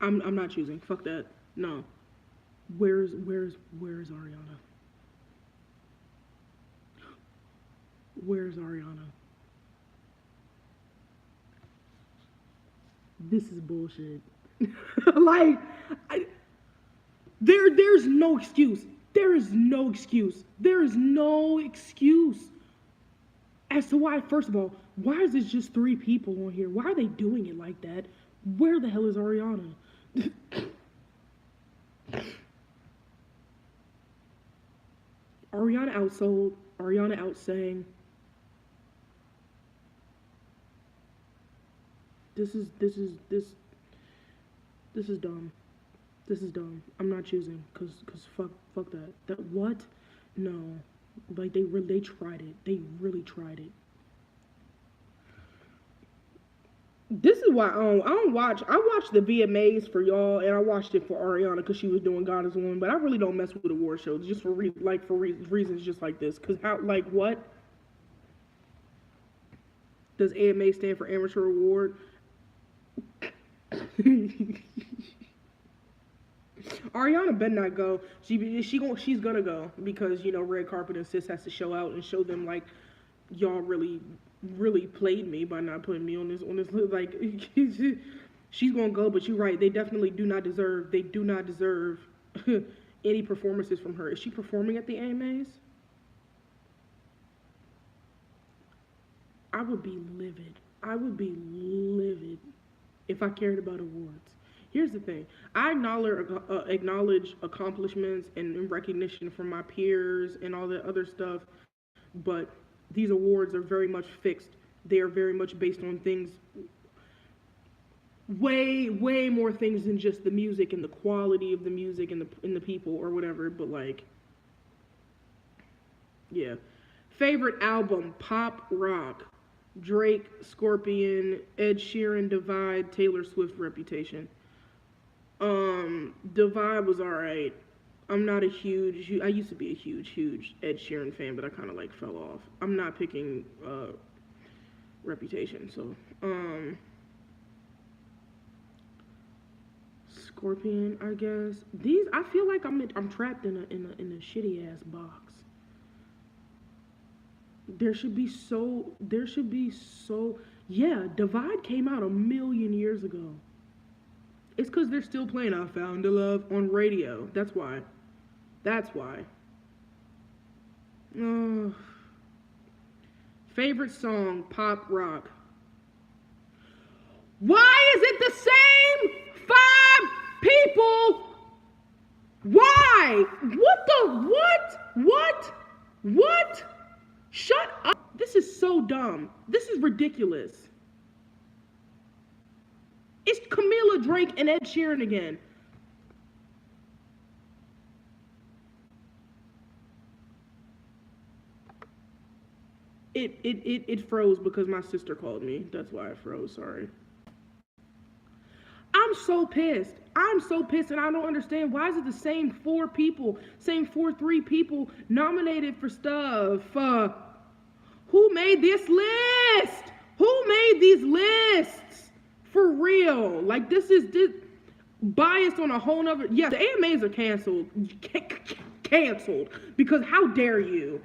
I'm not choosing. Fuck that. No. Where's Ariana? Where's Ariana? This is bullshit. Like, there's no excuse. There is no excuse. There is no excuse as to why, first of all, why is it just 3 people on here? Why are they doing it like that? Where the hell is Ariana? Ariana outsold, Ariana outsang. This is dumb. This is dumb. I'm not choosing, cause fuck that. That what? No, like they tried it. They really tried it. This is why I don't watch. I watched the VMAs for y'all, and I watched it for Ariana because she was doing God Is One. But I really don't mess with award shows just for reasons just like this. Cause how like what? Does AMA stand for Amateur Award? Ariana better not go. She's gonna go because you know Red Carpet and Sis has to show out and show them like y'all really played me by not putting me on this list. Like she's gonna go, but you're right. They definitely do not deserve any performances from her. Is she performing at the AMAs? I would be livid. If I cared about awards. Here's the thing. I acknowledge accomplishments and recognition from my peers and all that other stuff, but these awards are very much fixed. They are very much based on things, way more things than just the music and the quality of the music and the people or whatever, but like, yeah. Favorite album, pop, rock. Drake, Scorpion, Ed Sheeran, Divide, Taylor Swift, Reputation. Divide was alright. I'm not a huge, I used to be a huge Ed Sheeran fan, but I kind of like fell off. I'm not picking, Reputation, so, Scorpion, I guess. I feel like I'm trapped in a shitty ass box. There should be yeah, Divide came out 1,000,000 years ago. It's because they're still playing I Found a Love on radio. That's why. Favorite song, pop, rock. Why is it the same 5 people? Why? What? Shut up. This is so dumb. This is ridiculous. It's Camila, Drake, and Ed Sheeran again. It froze because my sister called me. That's why it froze. Sorry. I'm so pissed. I'm so pissed, and I don't understand why is it the same four people, same three people nominated for stuff. Who made this list? Who made these lists? For real. Like this biased on a whole nother. Yeah, the AMAs are canceled. Canceled because how dare you?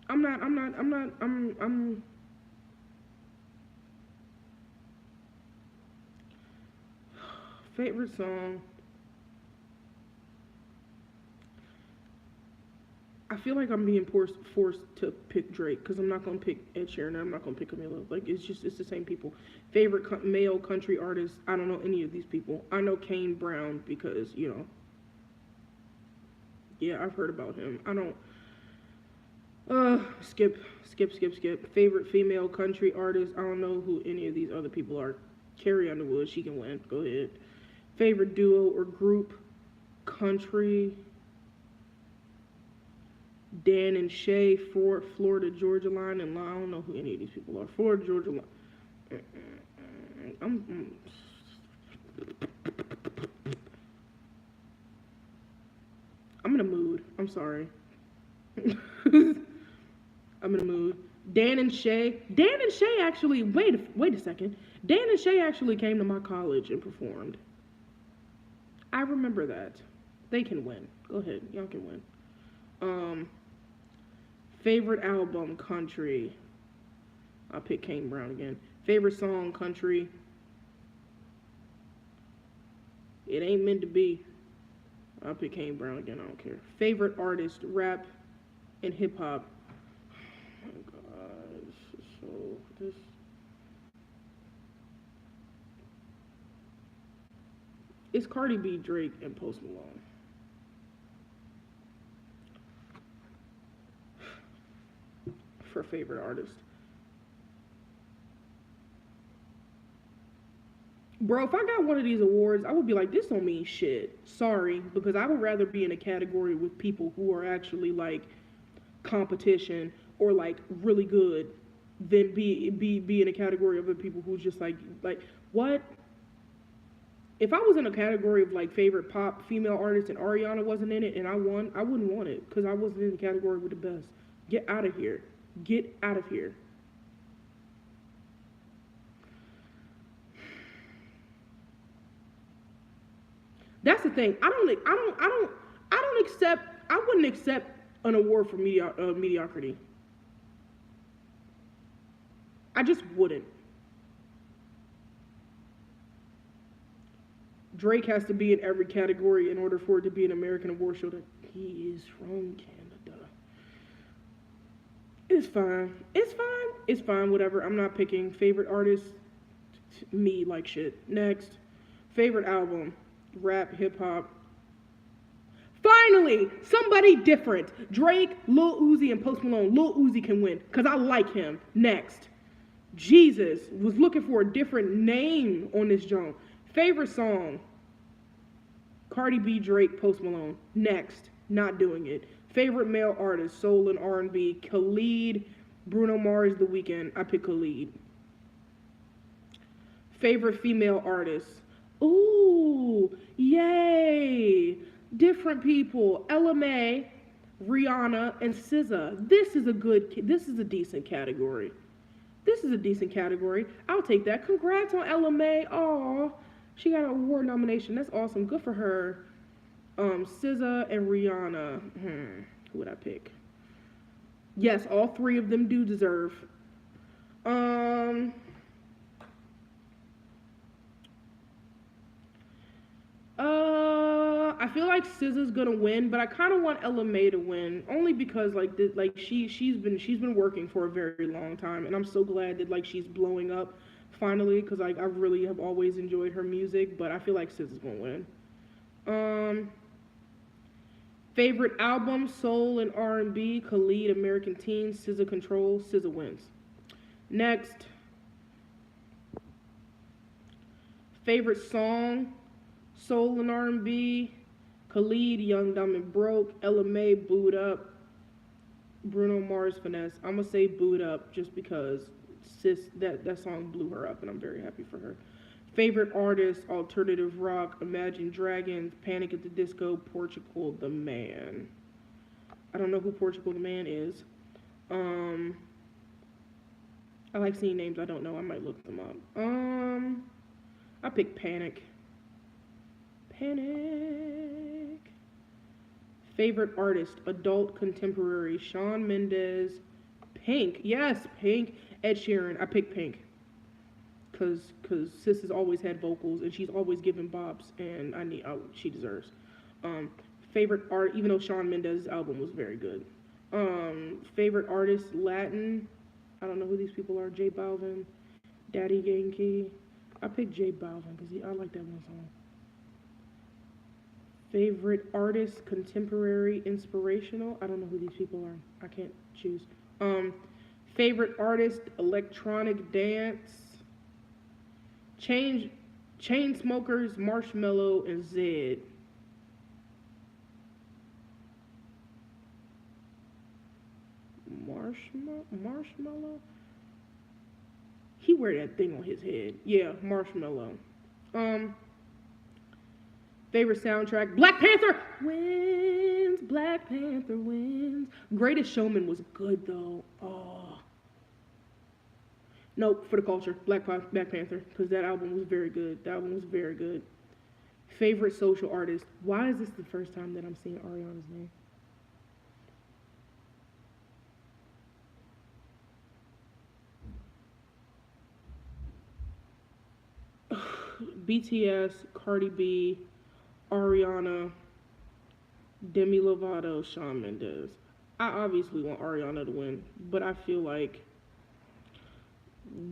I'm favorite song. I feel like I'm being forced to pick Drake because I'm not gonna pick Ed Sheeran and I'm not gonna pick Camila. Like it's the same people. Favorite male country artist. I don't know any of these people. I know Kane Brown because yeah, I've heard about him. I don't. Skip. Favorite female country artist. I don't know who any of these other people are. Carrie Underwood. She can win. Go ahead. Favorite duo or group. Country. Dan and Shay, Florida Georgia Line, and I don't know who any of these people are. Florida Georgia Line. I'm in a mood. I'm sorry. I'm in a mood. Dan and Shay actually. Wait a second. Dan and Shay actually came to my college and performed. I remember that. They can win. Go ahead. Y'all can win. Favorite album, country. I'll pick Kane Brown again. Favorite song, country. It ain't meant to be. I'll pick Kane Brown again. I don't care. Favorite artist, rap and hip hop. Oh my God. So it's Cardi B, Drake, and Post Malone. For favorite artist. Bro, if I got one of these awards, I would be like, this don't mean shit. Sorry, because I would rather be in a category with people who are actually like competition or like really good than be in a category of the people who just like what? If I was in a category of like favorite pop female artist and Ariana wasn't in it and I won, I wouldn't want it because I wasn't in the category with the best. Get out of here. Get out of here. That's the thing. I wouldn't accept an award for mediocrity. I just wouldn't. Drake has to be in every category in order for it to be an American award show that he is from Canada. It's fine. It's fine, whatever. I'm not picking. Favorite artist, me like shit. Next. Favorite album, rap, hip hop. Finally, somebody different. Drake, Lil Uzi, and Post Malone. Lil Uzi can win, because I like him. Next. Jesus, was looking for a different name on this joint. Favorite song, Cardi B, Drake, Post Malone. Next. Not doing it. Favorite male artist, soul and R&B, Khalid, Bruno Mars, The Weeknd. I pick Khalid. Favorite female artist. Ooh, yay. Different people. Ella Mai, Rihanna, and SZA. This is a decent category. I'll take that. Congrats on Ella Mai. Aw, she got an award nomination. That's awesome. Good for her. SZA and Rihanna. Who would I pick? Yes, all three of them do deserve. I feel like SZA's gonna win, but I kind of want Ella Mai to win, only because she's been working for a very long time, and I'm so glad that she's blowing up finally, because I really have always enjoyed her music, but I feel like SZA's gonna win. Favorite album, soul and R&B, Khalid, American Teen, SZA Control. SZA wins. Next. Favorite song, soul and R&B, Khalid, Young, Dumb, and Broke. Ella May, Booed Up. Bruno Mars, Finesse. I'm gonna say Booed Up just because sis that song blew her up, and I'm very happy for her. Favorite artist, alternative rock, Imagine Dragons, Panic at the Disco, Portugal the Man. I don't know who Portugal the Man is. I like seeing names I don't know. I might look them up. I pick Panic. Panic. Favorite artist, adult, contemporary, Shawn Mendes, Pink. Yes, Pink. Ed Sheeran. I pick Pink. Cause sis has always had vocals and she's always given bops, and she deserves. Favorite art, even though Shawn Mendes' album was very good. Favorite artist, Latin. I don't know who these people are. J Balvin, Daddy Yankee. I picked J Balvin because I like that one song. Favorite artist, contemporary, inspirational. I don't know who these people are. I can't choose. Favorite artist, electronic dance. Chainsmokers, Marshmello, and Zedd. Marshmello? He wear that thing on his head. Yeah, Marshmello. Favorite soundtrack, Black Panther wins. Black Panther wins. Greatest Showman was good though. Oh. Nope, for the culture, Black Panther, because that album was very good. That one was very good. Favorite social artist. Why is this the first time that I'm seeing Ariana's name? BTS, Cardi B, Ariana, Demi Lovato, Shawn Mendes. I obviously want Ariana to win, but I feel like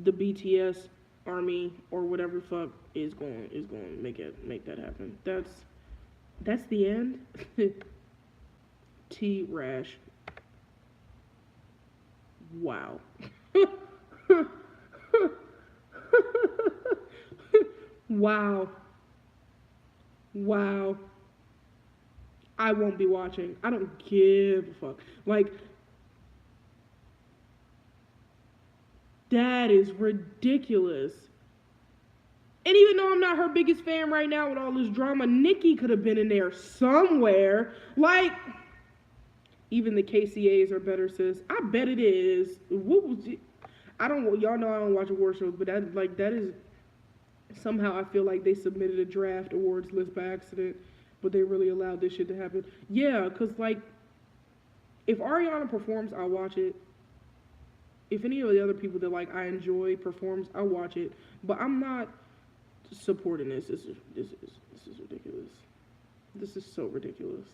the BTS army or whatever fuck is going to make that happen. That's the end. T Rash. Wow. Wow. Wow. I won't be watching. I don't give a fuck. Like, that is ridiculous. And even though I'm not her biggest fan right now with all this drama, Nicki could have been in there somewhere. Like, even the KCAs are better, sis. I bet it is. What was it? Y'all know I don't watch award shows, but that is, somehow I feel like they submitted a draft awards list by accident, but they really allowed this shit to happen. Yeah, because, like, if Ariana performs, I'll watch it. If any of the other people that, like, I enjoy performs, I'll watch it. But I'm not supporting this. This is ridiculous. This is so ridiculous.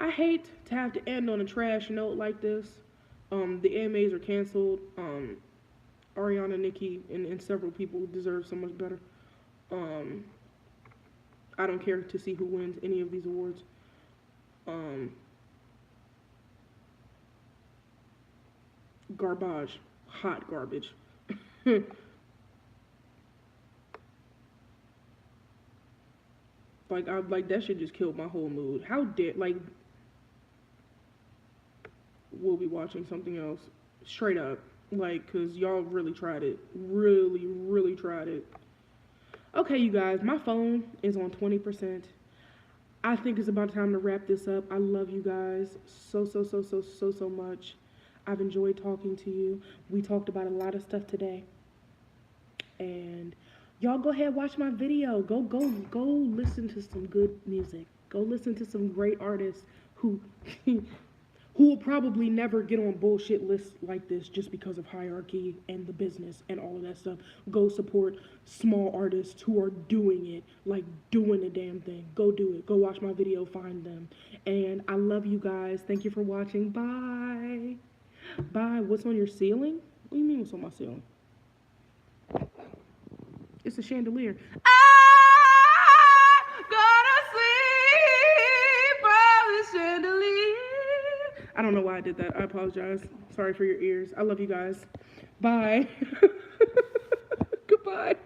I hate to have to end on a trash note like this. The AMAs are canceled. Ariana, Nicki, and several people deserve so much better. I don't care to see who wins any of these awards. Garbage. Hot garbage. Like that shit just killed my whole mood. How dare, like, we'll be watching something else. Straight up. Like, cause y'all really tried it. Really, really tried it. Okay, you guys, my phone is on 20%. I think it's about time to wrap this up. I love you guys so much. I've enjoyed talking to you. We talked about a lot of stuff today. And y'all go ahead and watch my video. Go listen to some good music. Go listen to some great artists who who will probably never get on bullshit lists like this just because of hierarchy and the business and all of that stuff. Go support small artists who are doing it, like doing the damn thing. Go do it. Go watch my video, find them. And I love you guys. Thank you for watching. Bye. Bye. What's on your ceiling? What do you mean what's on my ceiling? It's a chandelier. I don't know why I did that. I apologize. Sorry for your ears. I love you guys. Bye. Goodbye.